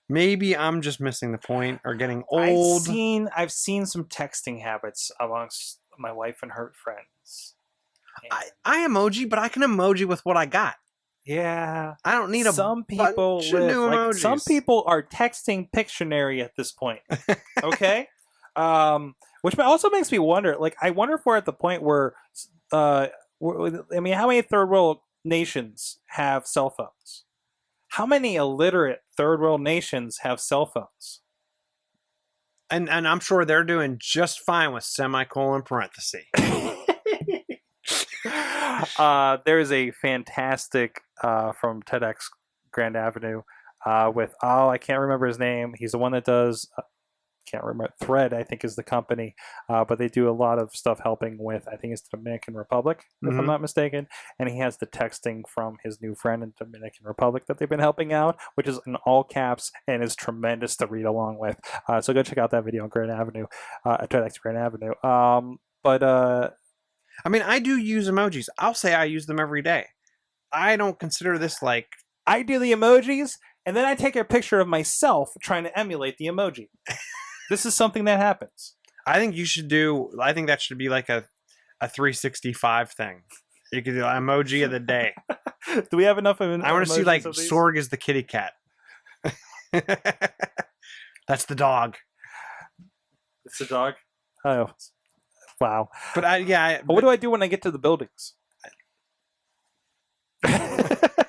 Speaker 3: Maybe I'm just missing the point or getting old.
Speaker 1: I've seen some texting habits amongst my wife and her friends.
Speaker 3: I emoji, but I can emoji with what I got.
Speaker 1: Yeah,
Speaker 3: I don't need
Speaker 1: some people some people are texting Pictionary at this point. Okay, which also makes me wonder. Like, I wonder if we're at the point where, I mean, how many third world nations have cell phones? How many illiterate third world nations have cell phones?
Speaker 3: And I'm sure they're doing just fine with semicolon parenthesis.
Speaker 1: There's a fantastic from TEDx Grand Avenue with I can't remember his name. He's the one that does can't remember. Thread, I think, is the company, but they do a lot of stuff helping with, I think it's the Dominican Republic, if I'm not mistaken. And he has the texting from his new friend in Dominican Republic that they've been helping out, which is in all caps and is tremendous to read along with. So go check out that video on Grand Avenue, TEDx Grand Avenue.
Speaker 3: I mean, I do use emojis. I'll say I use them every day. I don't consider this like...
Speaker 1: I do the emojis, and then I take a picture of myself trying to emulate the emoji. This is something that happens.
Speaker 3: I think that should be like a 365 thing. You could do emoji of the day.
Speaker 1: Do we have enough of
Speaker 3: I want to see like Sorg is the kitty cat. That's the dog.
Speaker 1: It's the dog? Oh, wow.
Speaker 3: But
Speaker 1: what do I do when I get to the buildings?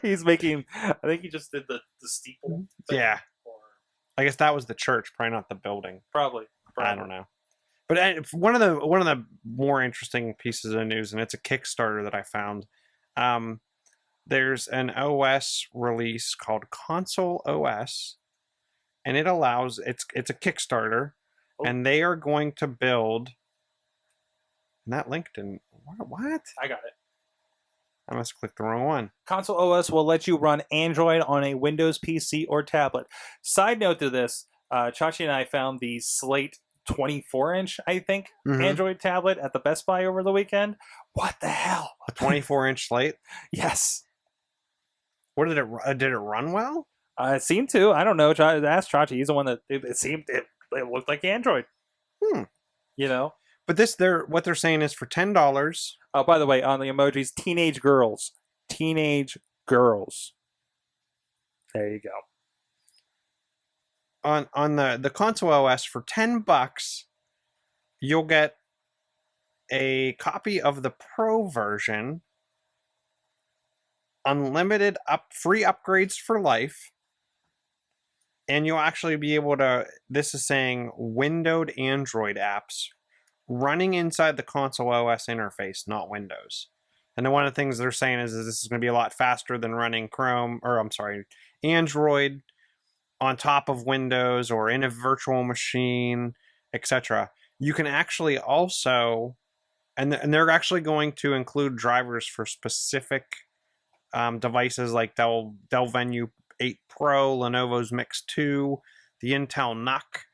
Speaker 1: He's making, I think he just did the steeple thing.
Speaker 3: Yeah. I guess that was the church, probably not the building.
Speaker 1: Probably.
Speaker 3: I don't know. But one of the more interesting pieces of news, and it's a Kickstarter that I found. There's an OS release called Console OS, and it allows it's a Kickstarter, and they are going to build. And that link didn't. What?
Speaker 1: I got it.
Speaker 3: I must have clicked the wrong one.
Speaker 1: Console OS will let you run Android on a Windows PC or tablet. Side note to this, Chachi and I found the Slate 24-inch, I think, Android tablet at the Best Buy over the weekend. What the hell?
Speaker 3: A 24-inch Slate?
Speaker 1: Yes.
Speaker 3: What did it run well?
Speaker 1: It seemed to. I don't know. Ask Chachi. He's the one that it looked like Android. You know?
Speaker 3: But what they're saying is for $10.
Speaker 1: Oh, by the way, on the emojis, teenage girls. Teenage girls. There you go.
Speaker 3: On the console OS for $10, you'll get a copy of the Pro version, unlimited free upgrades for life, and you'll actually be able to. This is saying windowed Android apps running inside the console OS interface, not Windows. And then one of the things they're saying is this is going to be a lot faster than running Android on top of Windows or in a virtual machine, etc. You can actually also, and they're actually going to include drivers for specific devices like Dell Venue 8 Pro, Lenovo's Mix 2, the Intel NUC.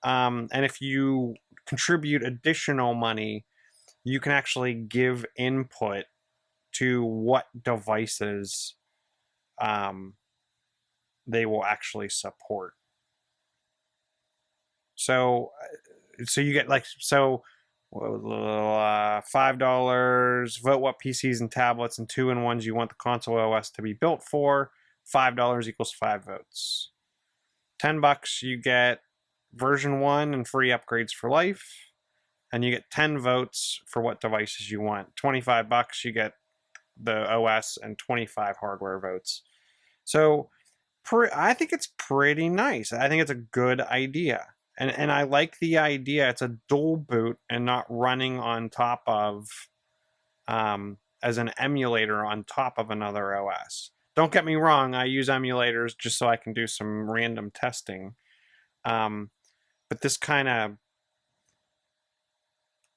Speaker 3: And if you contribute additional money, you can actually give input to what devices they will actually support. So you get $5, vote what PCs and tablets and 2-in-1s you want the console OS to be built for. $5 equals 5 votes. $10 you get version 1 and free upgrades for life, and you get 10 votes for what devices you want. $25 you get the OS and 25 hardware votes. So I think it's pretty nice. I think it's a good idea. And I like the idea. It's a dual boot and not running on top of as an emulator on top of another OS. Don't get me wrong, I use emulators just so I can do some random testing. But this kind of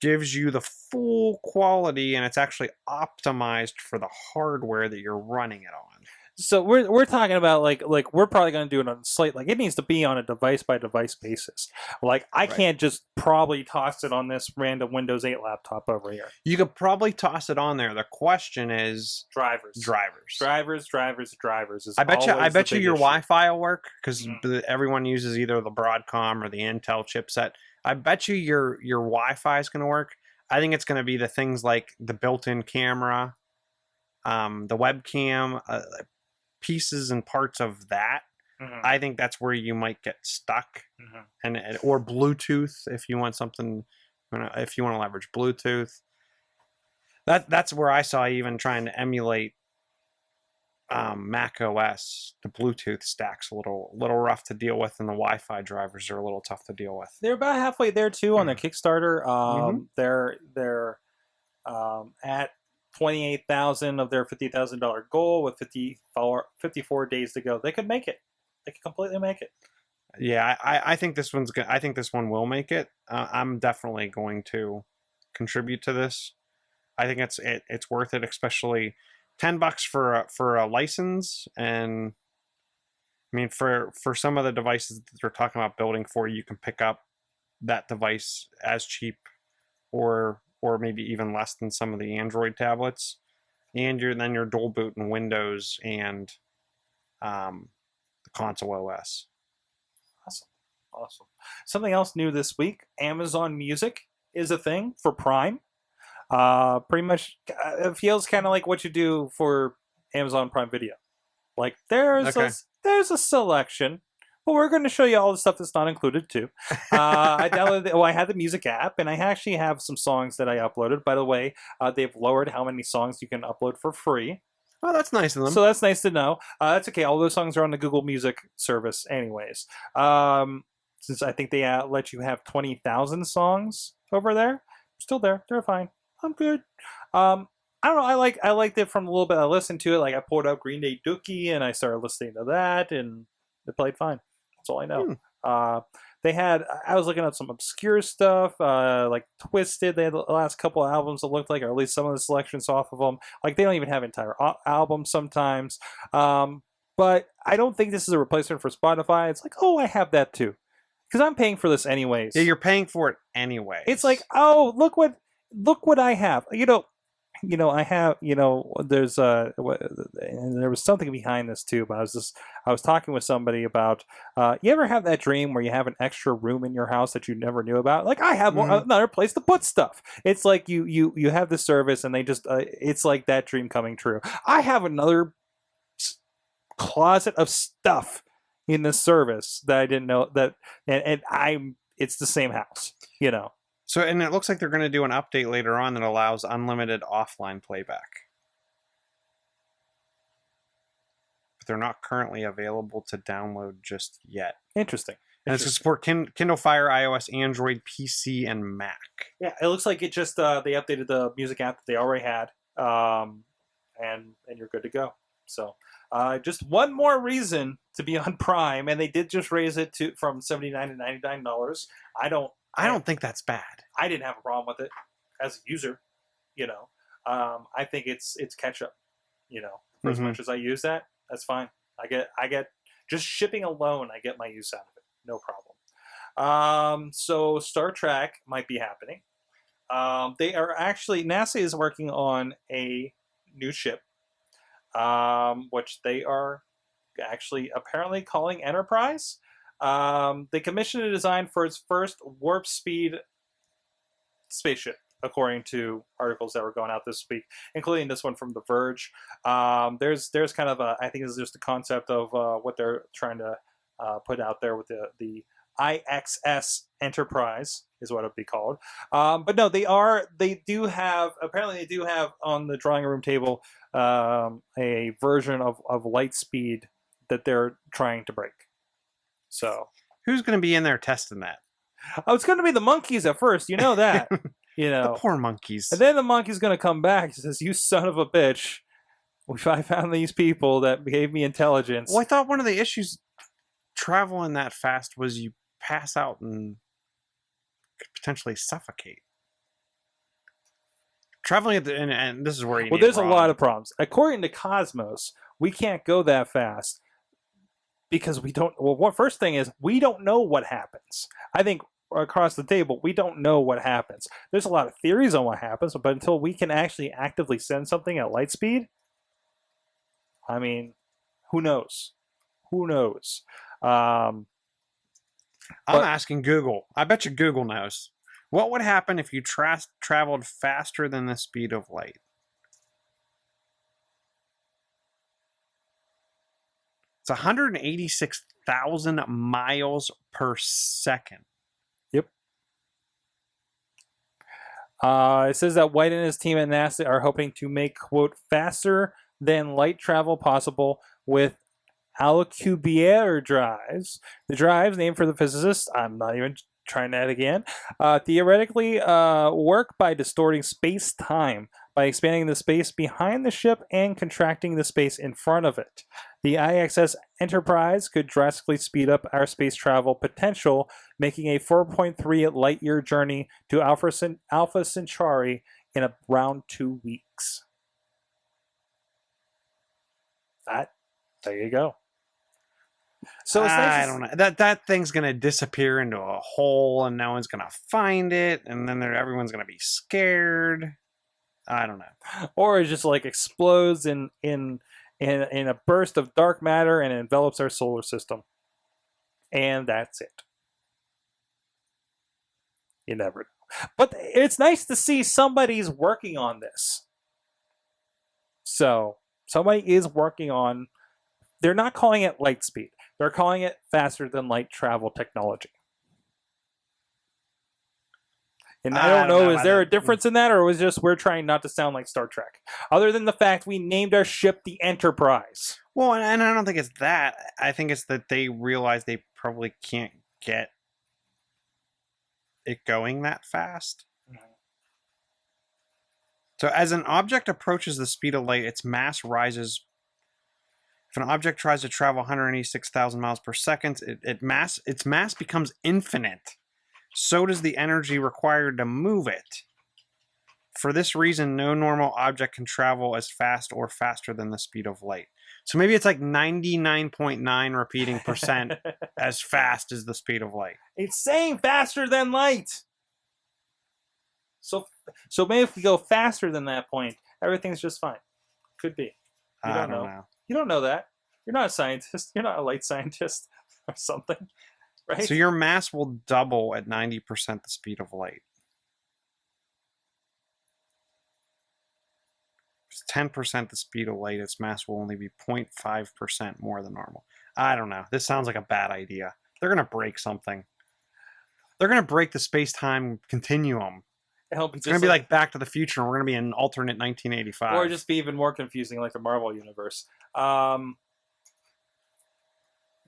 Speaker 3: gives you the full quality, and it's actually optimized for the hardware that you're running it on.
Speaker 1: So we're talking about like we're probably going to do it on Slate. Like it needs to be on a device by device basis. Like I can't just probably toss it on this random Windows 8 laptop over here.
Speaker 3: You could probably toss it on there. The question is
Speaker 1: drivers.
Speaker 3: I bet you your Wi-Fi will work because everyone uses either the Broadcom or the Intel chipset. I bet you your Wi-Fi is going to work. I think it's going to be the things like the built-in camera, the webcam. Pieces and parts of that. I think that's where you might get stuck, or Bluetooth if you want something. If you want to leverage Bluetooth, that's where I saw even trying to emulate Mac OS. The Bluetooth stack's a little rough to deal with, and the Wi-Fi drivers are a little tough to deal with.
Speaker 1: They're about halfway there too on their Kickstarter. They're at 28,000 of their $50,000 goal with 54 days to go. They could make it. They could completely make it.
Speaker 3: Yeah, I think this one's good. I think this one will make it. I'm definitely going to contribute to this. I think it's worth it, especially $10 for a license. And I mean, for some of the devices that they're talking about building for, you can pick up that device as cheap, or maybe even less than some of the Android tablets, and you're dual booting Windows and the console OS.
Speaker 1: Awesome. Something else new this week: Amazon Music is a thing for Prime. Pretty much, it feels kind of like what you do for Amazon Prime Video. Like there's a selection, but we're going to show you all the stuff that's not included too. I downloaded. I had the music app, and I actually have some songs that I uploaded. By the way, they've lowered how many songs you can upload for free.
Speaker 3: Oh, that's nice of them.
Speaker 1: So that's nice to know. That's okay. All those songs are on the Google Music service, anyways. Since I think they let you have 20,000 songs over there, still there. They're fine. I'm good. I don't know. I liked it from a little bit. I listened to it. Like I pulled up Green Day Dookie and I started listening to that, and it played fine. That's all I know. I was looking at some obscure stuff, like Twisted. They had the last couple of albums that looked like, or at least some of the selections off of them. Like they don't even have entire albums sometimes. But I don't think this is a replacement for Spotify. It's like, oh, I have that too, because I'm paying for this anyways.
Speaker 3: Yeah, you're paying for it anyway.
Speaker 1: It's like, oh, look what I have. I have, there's and there was something behind this too, but I was talking with somebody about, you ever have that dream where you have an extra room in your house that you never knew about? Like I have another place to put stuff. It's like you have this service and they just, it's like that dream coming true. I have another closet of stuff in this service that I didn't know that, and it's the same house,
Speaker 3: So, and it looks like they're going to do an update later on that allows unlimited offline playback. But they're not currently available to download just yet.
Speaker 1: Interesting.
Speaker 3: And it's to support Kindle Fire, iOS, Android, PC, and Mac.
Speaker 1: Yeah, it looks like it just, they updated the music app that they already had, and you're good to go. So, just one more reason to be on Prime, and they did just raise it from $79 to $99. I don't think that's bad. I didn't have a problem with it as a user, I think it's catch up, for as much as I use that, that's fine. I get just shipping alone, I get my use out of it. No problem. So Star Trek might be happening. They are actually, NASA is working on a new ship, which they are actually apparently calling Enterprise. They commissioned a design for its first warp speed spaceship, according to articles that were going out this week, including this one from The Verge. There's kind of I think this is just a concept of what they're trying to put out there with the IXS Enterprise is what it would be called. But no, they do have on the drawing room table a version of Lightspeed that they're trying to break. So
Speaker 3: who's going to be in there testing that?
Speaker 1: Oh, it's going to be the monkeys at first. You know that.
Speaker 3: The poor monkeys.
Speaker 1: And then the monkey's going to come back and says, "You son of a bitch. I found these people that gave me intelligence."
Speaker 3: Well, I thought one of the issues traveling that fast was you pass out and could potentially suffocate. Traveling and this is where you
Speaker 1: there's a lot of problems. According to Cosmos, we can't go that fast. Because we don't. Well, first thing is we don't know what happens. I think across the table we don't know what happens. There's a lot of theories on what happens, but until we can actually actively send something at light speed, I mean, who knows? Who knows?
Speaker 3: I'm asking Google. I bet you Google knows. What would happen if you traveled faster than the speed of light? It's 186,000 miles per second.
Speaker 1: Yep. It says that White and his team at NASA are hoping to make, quote, faster than light travel possible with Alcubierre drives. The drives, named for the physicist, I'm not even trying that again, theoretically work by distorting space-time by expanding the space behind the ship and contracting the space in front of it. The IXS Enterprise could drastically speed up our space travel potential, making a 4.3 light-year journey to Alpha Centauri in around 2 weeks. There you go. So it's nice
Speaker 3: I don't know. That thing's gonna disappear into a hole, and no one's gonna find it, and then everyone's gonna be scared. I don't know.
Speaker 1: Or it just like explodes in a burst of dark matter and envelops our solar system, and that's it. You never know. But it's nice to see somebody's working on this. So somebody is working on. They're not calling it light speed. They're calling it faster than light travel technology. And I don't know, is there a difference in that, or was it just we're trying not to sound like Star Trek? Other than the fact we named our ship the Enterprise.
Speaker 3: Well, and I don't think it's that. I think it's that they realize they probably can't get it going that fast. So as an object approaches the speed of light, its mass rises. If an object tries to travel 186,000 miles per second, its mass becomes infinite. So does the energy required to move it. For this reason, no normal object can travel as fast or faster than the speed of light. So maybe it's like 99.9 repeating percent as fast as the speed of light.
Speaker 1: It's saying faster than light. So maybe if we go faster than that point, everything's just fine. Could be. You don't know. You don't know that. You're not a scientist. You're not a light scientist or something, right?
Speaker 3: So your mass will double at 90% the speed of light. It's 10% the speed of light. Its mass will only be 0.5% more than normal. I don't know. This sounds like a bad idea. They're going to break something. They're going to break the space-time continuum. It's going to be like Back to the Future, and we're going to be in alternate 1985.
Speaker 1: Or just be even more confusing, like the Marvel Universe. And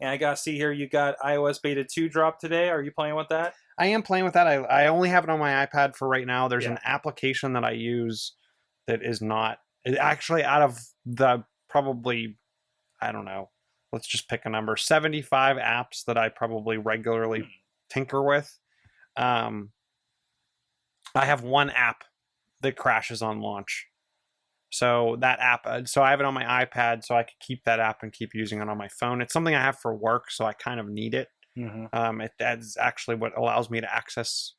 Speaker 1: I got to see here, you got iOS Beta 2 drop today. Are you playing with that?
Speaker 3: I am playing with that. I only have it on my iPad for right now. There's an application that I use that is not... Actually, out of the probably, I don't know, let's just pick a number, 75 apps that I probably regularly tinker with. I have one app that crashes on launch. So that app, so I have it on my iPad so I could keep that app and keep using it on my phone. It's something I have for work, so I kind of need it. That's actually what allows me to access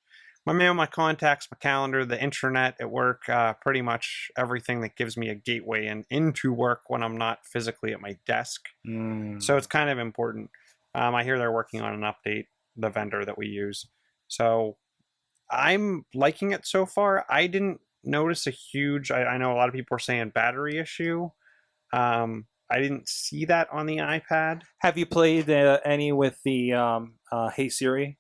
Speaker 3: my mail, my contacts, my calendar, the internet at work, pretty much everything that gives me a gateway into work when I'm not physically at my desk. So it's kind of important. I hear they're working on an update, the vendor that we use. So I'm liking it so far. I didn't notice a huge, I know a lot of people are saying battery issue. I didn't see that on the iPad.
Speaker 1: Have you played any with the Hey Siri?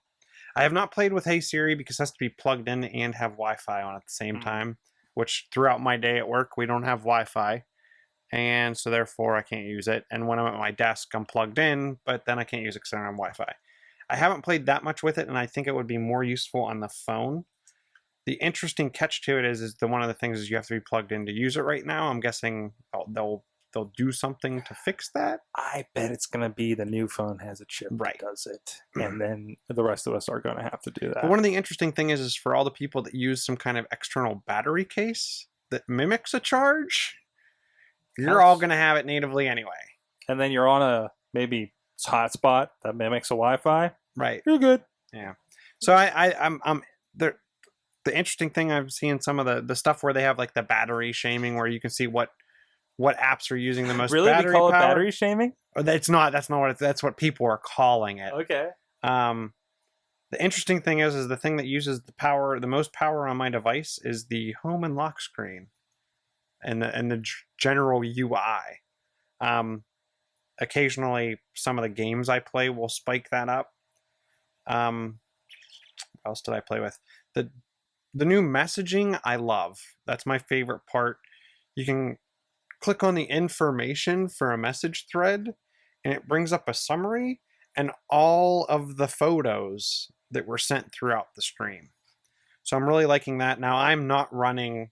Speaker 3: I have not played with Hey Siri because it has to be plugged in and have Wi-Fi on at the same time, which throughout my day at work, we don't have Wi-Fi. And so therefore I can't use it. And when I'm at my desk, I'm plugged in, but then I can't use it because I don't have Wi-Fi. I haven't played that much with it, and I think it would be more useful on the phone. The interesting catch to it is one of the things is you have to be plugged in to use it right now. I'm guessing they'll do something to fix that.
Speaker 1: I bet it's going to be the new phone has a chip that does it, and then the rest of us are going to have to do that.
Speaker 3: But one of the interesting things is for all the people that use some kind of external battery case that mimics a charge, you're all going to have it natively anyway.
Speaker 1: And then you're on a maybe hotspot that mimics a Wi-Fi.
Speaker 3: Right.
Speaker 1: You're good.
Speaker 3: Yeah. So I'm the interesting thing I've seen some of the stuff where they have like the battery shaming where you can see what apps are using the most battery
Speaker 1: we call
Speaker 3: power.
Speaker 1: it battery shaming?
Speaker 3: That's what people are calling it.
Speaker 1: Okay.
Speaker 3: The interesting thing is the thing that uses the most power on my device is the home and lock screen and the general UI. Occasionally some of the games I play will spike that up. What else did I play with? The new messaging I love. That's my favorite part. You can click on the information for a message thread and it brings up a summary and all of the photos that were sent throughout the stream. So I'm really liking that. Now I'm not running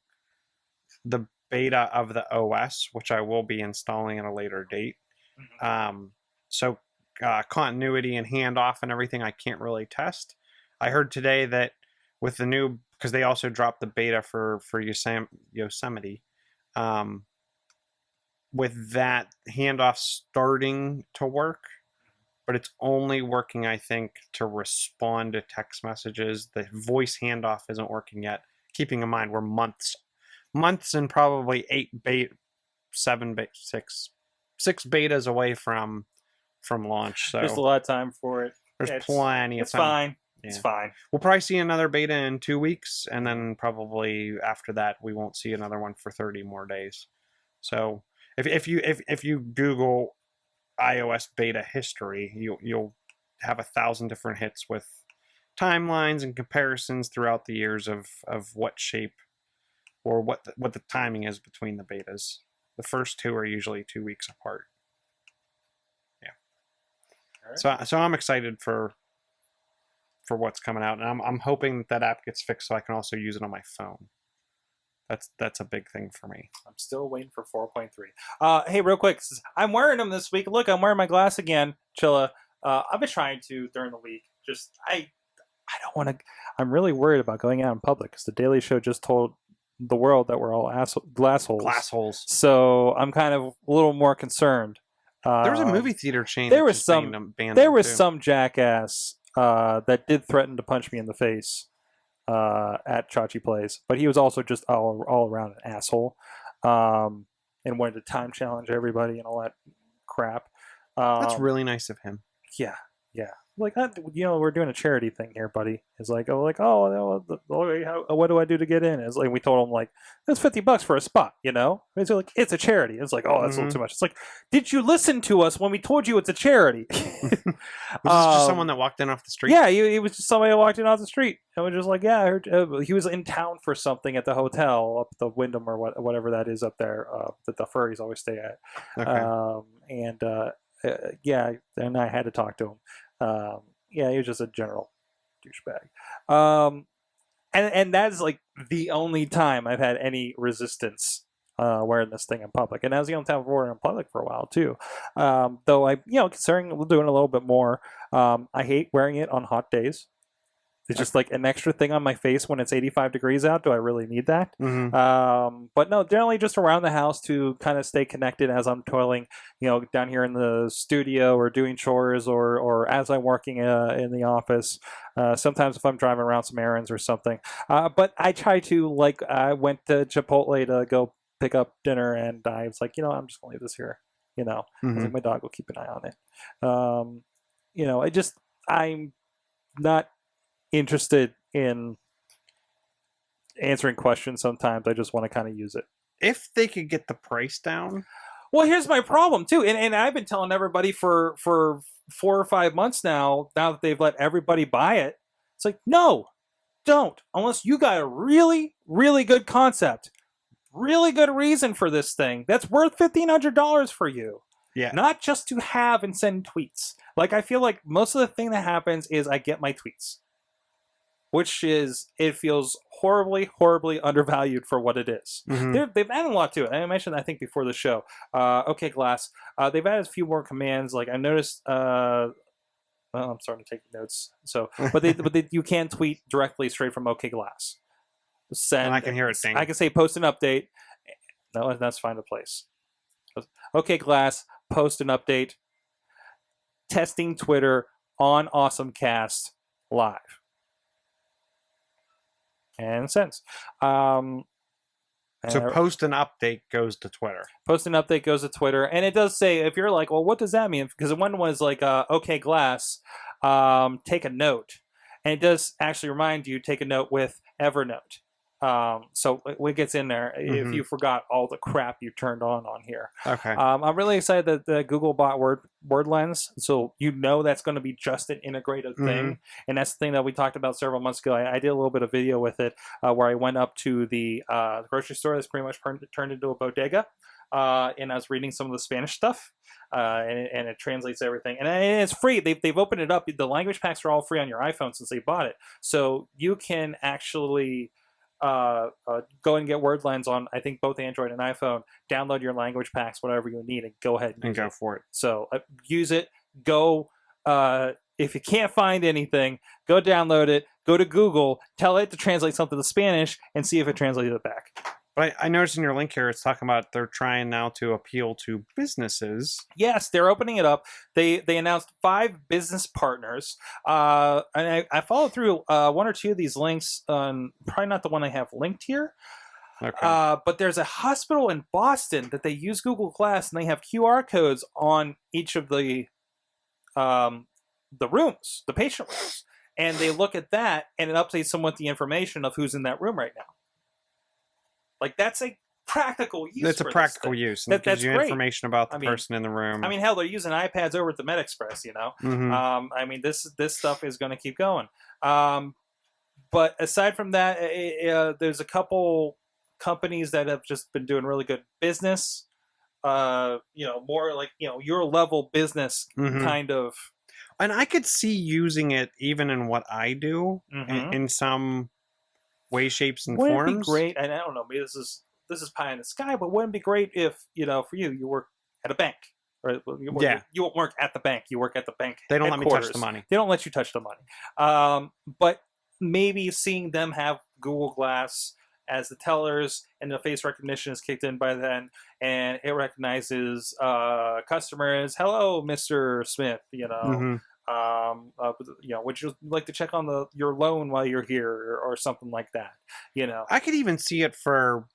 Speaker 3: the beta of the OS, which I will be installing at a later date. So continuity and handoff and everything I can't really test. I heard today that with the new, because they also dropped the beta for Yosemite, with that handoff starting to work, but it's only working, I think, to respond to text messages. The voice handoff isn't working yet. Keeping in mind we're months and probably 6 betas away from launch. So
Speaker 1: there's a lot of time for it.
Speaker 3: there's plenty of
Speaker 1: It's
Speaker 3: time.
Speaker 1: fine.
Speaker 3: Yeah.
Speaker 1: It's fine.
Speaker 3: We'll probably see another beta in 2 weeks, and then probably after that we won't see another one for 30 more days. So if you Google iOS beta history, you'll have 1,000 different hits with timelines and comparisons throughout the years of what shape or what the timing is between the betas. The first 2 are usually 2 weeks apart. Yeah. Right. So I'm excited for what's coming out, and I'm hoping that app gets fixed so I can also use it on my phone. That's a big thing for me.
Speaker 1: I'm still waiting for 4.3. Hey, real quick, I'm wearing them this week. Look, I'm wearing my glass again, Chilla. I've been trying to during the week. Just I don't want to. I'm really worried about going out in public because the Daily Show just told the world that we're all glass holes.
Speaker 3: Glass holes.
Speaker 1: So I'm kind of a little more concerned.
Speaker 3: There was a movie theater chain.
Speaker 1: There was some jackass that did threaten to punch me in the face at Chachi Place, but he was also just all around an asshole, and wanted to time challenge everybody and all that crap.
Speaker 3: That's really nice of him.
Speaker 1: Yeah. Like, we're doing a charity thing here, buddy. It's like, what do I do to get in? It's like, we told him, like, that's $50 for a spot, It's like, it's a charity. It's like, oh, that's a little too much. It's like, did you listen to us when we told you it's a charity?
Speaker 3: Was this just someone that walked in off the street?
Speaker 1: Yeah, he was just somebody that walked in off the street. And we're just like, yeah, I heard, he was in town for something at the hotel up the Wyndham or whatever that is up there that the furries always stay at. Okay. Yeah, and I had to talk to him. He was just a general douchebag. And that's like the only time I've had any resistance wearing this thing in public. And that was the only time I've worn it in public for a while too. Though considering doing a little bit more, I hate wearing it on hot days. It's just like an extra thing on my face when it's 85 degrees out. Do I really need that?
Speaker 3: Mm-hmm.
Speaker 1: But no, generally just around the house to kind of stay connected as I'm toiling, down here in the studio or doing chores or as I'm working in the office. Sometimes if I'm driving around some errands or something. But I try to, like, I went to Chipotle to go pick up dinner, and I was like, I'm just going to leave this here. I was like, my dog will keep an eye on it. I'm not interested in answering questions sometimes. I just want to kind of use it.
Speaker 3: If they could get the price down.
Speaker 1: Well, here's my problem too, and I've been telling everybody for 4 or 5 months now that they've let everybody buy it. It's like, no, don't, unless you got a really, really good concept, really good reason for this thing that's worth $1,500 for you.
Speaker 3: Yeah.
Speaker 1: Not just to have and send tweets. Like, I feel like most of the thing that happens is I get my tweets, which is, it feels horribly, horribly undervalued for what it is.
Speaker 3: Mm-hmm.
Speaker 1: They've added a lot to it. I mentioned, I think, before the show. OK Glass. They've added a few more commands. Like, I noticed. I'm starting to take notes. So, but you can tweet directly straight from OK Glass. Send.
Speaker 3: And I can hear it sing.
Speaker 1: I can say post an update. No, that's find a place. OK Glass, post an update. Testing Twitter on AwesomeCast live. And sends.
Speaker 3: So post an update goes to Twitter.
Speaker 1: Post an update goes to Twitter. And it does say, if you're like, well, what does that mean? Because one was like, OK Glass, take a note. And it does actually remind you, take a note with Evernote. So it gets in there if you forgot all the crap you turned on here. Okay. I'm really excited that the Google bought Word Lens, so that's going to be just an integrated thing, and that's the thing that we talked about several months ago. I did a little bit of video with it where I went up to the grocery store that's pretty much turned into a bodega, and I was reading some of the Spanish stuff. And it translates everything, and it's free. They've opened it up. The language packs are all free on your iPhone since they bought it, so you can actually go and get word lens on, I think, both Android and iPhone. Download your language packs, whatever you need, and go ahead
Speaker 3: and go for it.
Speaker 1: So use it. Go. If you can't find anything, go download it. Go to Google, tell it to translate something to Spanish, and see if it translates it back.
Speaker 3: But I noticed in your link here, it's talking about they're trying now to appeal to businesses.
Speaker 1: Yes, they're opening it up. They announced 5 business partners. And I followed through 1 or 2 of these links. Probably not the one I have linked here.
Speaker 3: Okay.
Speaker 1: But there's a hospital in Boston that they use Google Glass, and they have QR codes on each of the rooms, the patient rooms. And they look at that, and it updates them with the information of who's in that room right now. Like, that's a practical use.
Speaker 3: That's a practical use. And it gives you information about the person in the room.
Speaker 1: I mean, hell, they're using iPads over at the MedExpress, you know?
Speaker 3: Mm-hmm.
Speaker 1: I mean, this stuff is going to keep going. But aside from that, there's a couple companies that have just been doing really good business. More like, your level business kind of.
Speaker 3: And I could see using it even in what I do in some way, shapes, and forms.
Speaker 1: Wouldn't it be great? And I don't know, maybe this is pie in the sky, but wouldn't it be great if, for you work at a bank? Right? You won't work at the bank. You work at the bank.
Speaker 3: They don't let me touch the money.
Speaker 1: They don't let you touch the money. But maybe seeing them have Google Glass as the tellers, and the face recognition is kicked in by then, and it recognizes customers. Hello, Mr. Smith. Would you like to check on your loan while you're here, or something like that?
Speaker 3: I could even see it for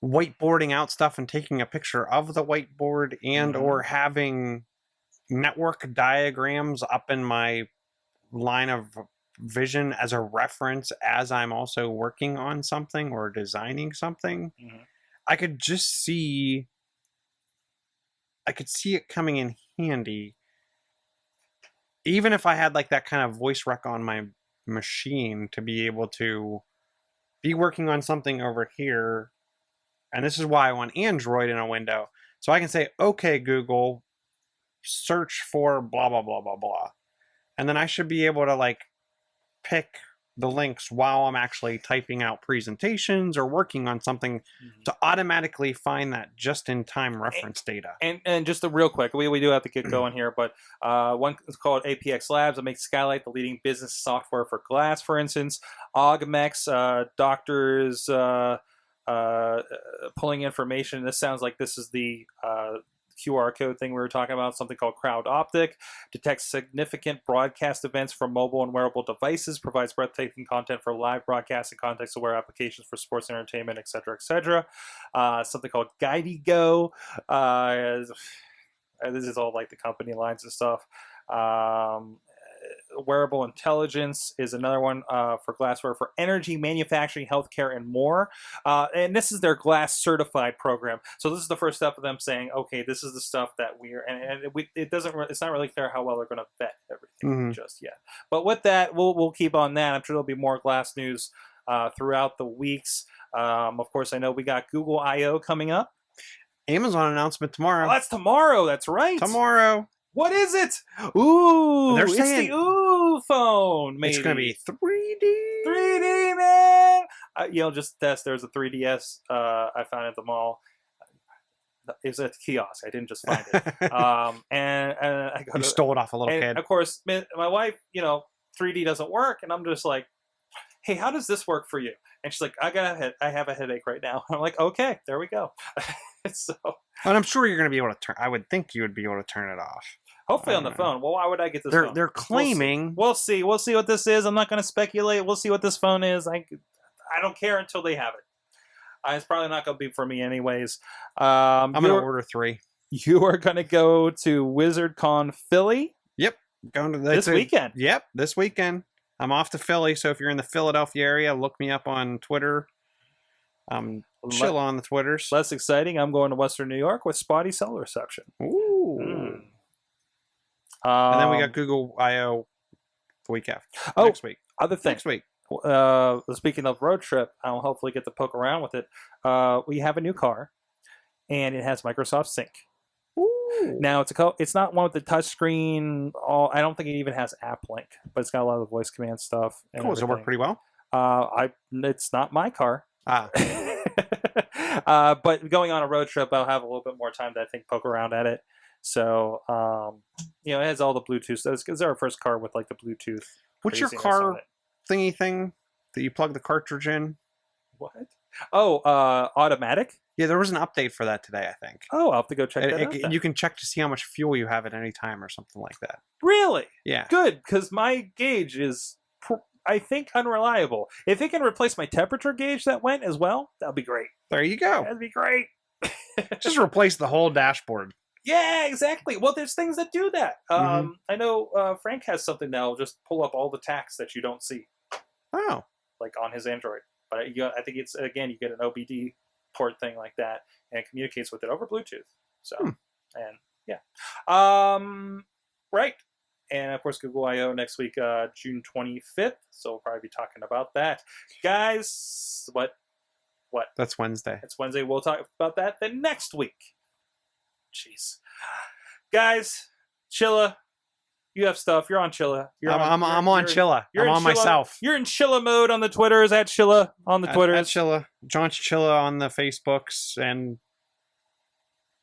Speaker 3: whiteboarding out stuff and taking a picture of the whiteboard, and or having network diagrams up in my line of vision as a reference as I'm also working on something or designing something. I could just see it coming in handy, even if I had like that kind of voice rec on my machine, to be able to be working on something over here. And this is why I want Android in a window, so I can say, okay, Google, search for blah blah blah blah blah, and then I should be able to like pick the links while I'm actually typing out presentations or working on something to automatically find that just-in-time reference data.
Speaker 1: And just a real quick, we do have to get going here, but one is called APX Labs. It makes Skylight the leading business software for glass, for instance. Augmex, doctors pulling information. This sounds like this is the QR code thing we were talking about, something called Crowd Optic, detects significant broadcast events from mobile and wearable devices, provides breathtaking content for live broadcast and context-aware applications for sports entertainment, etc., etc. Something called GuideGo. This is all like the company lines and stuff. Wearable Intelligence is another one for glassware for energy, manufacturing, healthcare, and more. And this is their glass certified program. So this is the first step of them saying, okay, this is the stuff that it's not really clear how well they're going to vet everything just yet. But with that, we'll keep on that. I'm sure there'll be more glass news throughout the weeks. Of course, I know we got Google I/O coming up.
Speaker 3: Amazon announcement tomorrow.
Speaker 1: Oh, that's tomorrow. That's right.
Speaker 3: Tomorrow.
Speaker 1: What is it? Ooh,
Speaker 3: they're
Speaker 1: it's
Speaker 3: saying
Speaker 1: the Ooh phone. Maybe.
Speaker 3: It's going to be 3D.
Speaker 1: 3D, man. Just test. There's a 3DS I found at the mall. It was at the kiosk. I didn't just find it. And I got
Speaker 3: stole it off a little kid.
Speaker 1: Of course, my wife, 3D doesn't work, and I'm just like, hey, how does this work for you? And she's like, I have a headache right now. I'm like, okay, there we go. So,
Speaker 3: and I'm sure you're going to be able to turn. I would think you would be able to turn it off.
Speaker 1: Hopefully on the phone. Well, why would I get this phone?
Speaker 3: They're claiming.
Speaker 1: We'll see. We'll see what this is. I'm not going to speculate. We'll see what this phone is. I don't care until they have it. It's probably not going to be for me anyways.
Speaker 3: I'm going to order 3.
Speaker 1: You are going to go to WizardCon Philly?
Speaker 3: Yep. Going to
Speaker 1: this weekend.
Speaker 3: Yep, this weekend. I'm off to Philly, so if you're in the Philadelphia area, look me up on Twitter. Chilla on the Twitters.
Speaker 1: Less exciting, I'm going to Western New York with spotty cell reception.
Speaker 3: Ooh. And then we got Google I/O the week after. Next week.
Speaker 1: Other thing.
Speaker 3: Next week.
Speaker 1: Speaking of road trip, I'll hopefully get to poke around with it. We have a new car, and it has Microsoft Sync.
Speaker 3: Ooh.
Speaker 1: Now, it's not one with the touchscreen. I don't think it even has App Link, but it's got a lot of the voice command stuff.
Speaker 3: Cool. Does it work pretty well?
Speaker 1: It's not my car.
Speaker 3: Ah,
Speaker 1: But going on a road trip, I'll have a little bit more time to, I think, poke around at it. So, it has all the Bluetooth. It's our first car with like the Bluetooth.
Speaker 3: what's your
Speaker 1: craziness on
Speaker 3: car
Speaker 1: it.
Speaker 3: thingy thing that you plug the cartridge in?
Speaker 1: What? Oh, automatic.
Speaker 3: Yeah, there was an update for that today, I think.
Speaker 1: Oh, I'll have to go check that out. Then.
Speaker 3: You can check to see how much fuel you have at any time or something like that.
Speaker 1: Really?
Speaker 3: Yeah.
Speaker 1: Good, because my gauge is, I think, unreliable. If it can replace my temperature gauge that went as well, that'd be great.
Speaker 3: There you go.
Speaker 1: That'd be great.
Speaker 3: Just replace the whole dashboard.
Speaker 1: Yeah, exactly. Well, there's things that do that. I know Frank has something that'll just pull up all the tax that you don't see,
Speaker 3: Oh.
Speaker 1: like on his Android. But I think it's, again, you get an OBD port thing like that, and it communicates with it over Bluetooth. So, and yeah. Right. And of course, Google I/O next week, June 25th. So we'll probably be talking about that. Guys, what?
Speaker 3: That's Wednesday.
Speaker 1: It's Wednesday. We'll talk about that then next week. Jeez. Guys, Chilla, you have stuff. You're on Chilla.
Speaker 3: I'm on Chilla. I'm on
Speaker 1: Chilla.
Speaker 3: myself.
Speaker 1: You're in Chilla mode on the Twitters, at Chilla on the Twitters.
Speaker 3: At Chilla. John's Chilla on the Facebooks and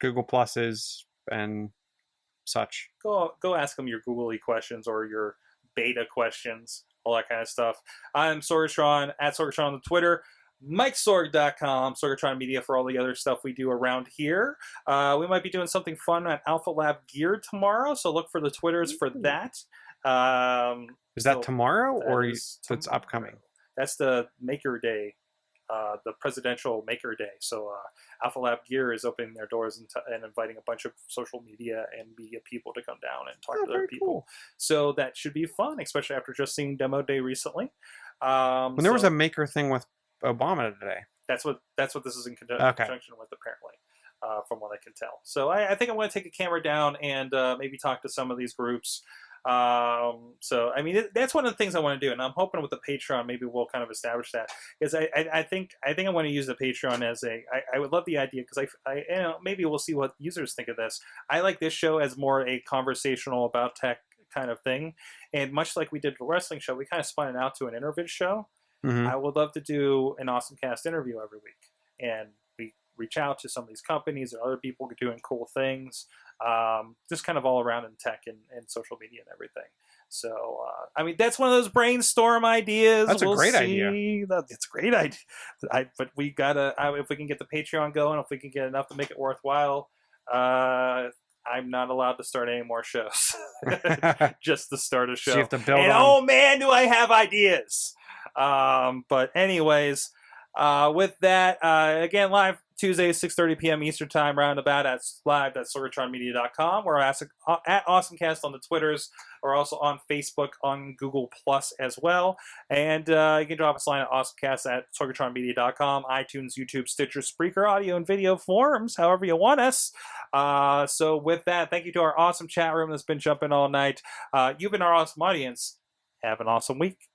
Speaker 3: Google Pluses and such.
Speaker 1: Go ask them your googly questions or your beta questions, all that kind of stuff. I'm Sorgatron, at Sorgatron on the Twitter. MikeSorg.com, Sorgatron Media for all the other stuff we do around here. We might be doing something fun at Alpha Lab Gear tomorrow, so look for the Twitters for that.
Speaker 3: Is that tomorrow or
Speaker 1: is
Speaker 3: it's upcoming?
Speaker 1: That's the Maker Day, the presidential Maker Day. So Alpha Lab Gear is opening their doors and inviting a bunch of social media and media people to come down and talk to their people.
Speaker 3: Cool.
Speaker 1: So that should be fun, especially after just seeing Demo Day recently.
Speaker 3: When there was a Maker thing with Obama today.
Speaker 1: That's what this is in conjunction with, apparently, from what I can tell. So I think I'm going to take a camera down and maybe talk to some of these groups. So I mean, that's one of the things I want to do, and I'm hoping with the Patreon maybe we'll kind of establish that, because I think I want to use the Patreon as I would love the idea, because I maybe we'll see what users think of this. I like this show as more a conversational about tech kind of thing, and much like we did the wrestling show, we kind of spun it out to an interview show.
Speaker 3: Mm-hmm.
Speaker 1: I would love to do an AwesomeCast interview every week, and we reach out to some of these companies or other people doing cool things, just kind of all around in tech and social media and everything. So, I mean, that's one of those brainstorm ideas.
Speaker 3: That's a great idea.
Speaker 1: It's a great idea. But we gotta, if we can get the Patreon going, if we can get enough to make it worthwhile, I'm not allowed to start any more shows. Just to start a show.
Speaker 3: So you have to build
Speaker 1: and
Speaker 3: on.
Speaker 1: oh man, do I have ideas! But anyways, with that, again, live Tuesday, 6:30 p.m. Eastern Time, roundabout at live.sorgatronmedia.com. We're at AwesomeCast on the Twitters. We're also on Facebook, on Google Plus as well. And you can drop us a line at AwesomeCast@sorgatronmedia.com, iTunes, YouTube, Stitcher, Spreaker, audio and video forms, however you want us. So with that, thank you to our awesome chat room that's been jumping all night. You've been our awesome audience. Have an awesome week.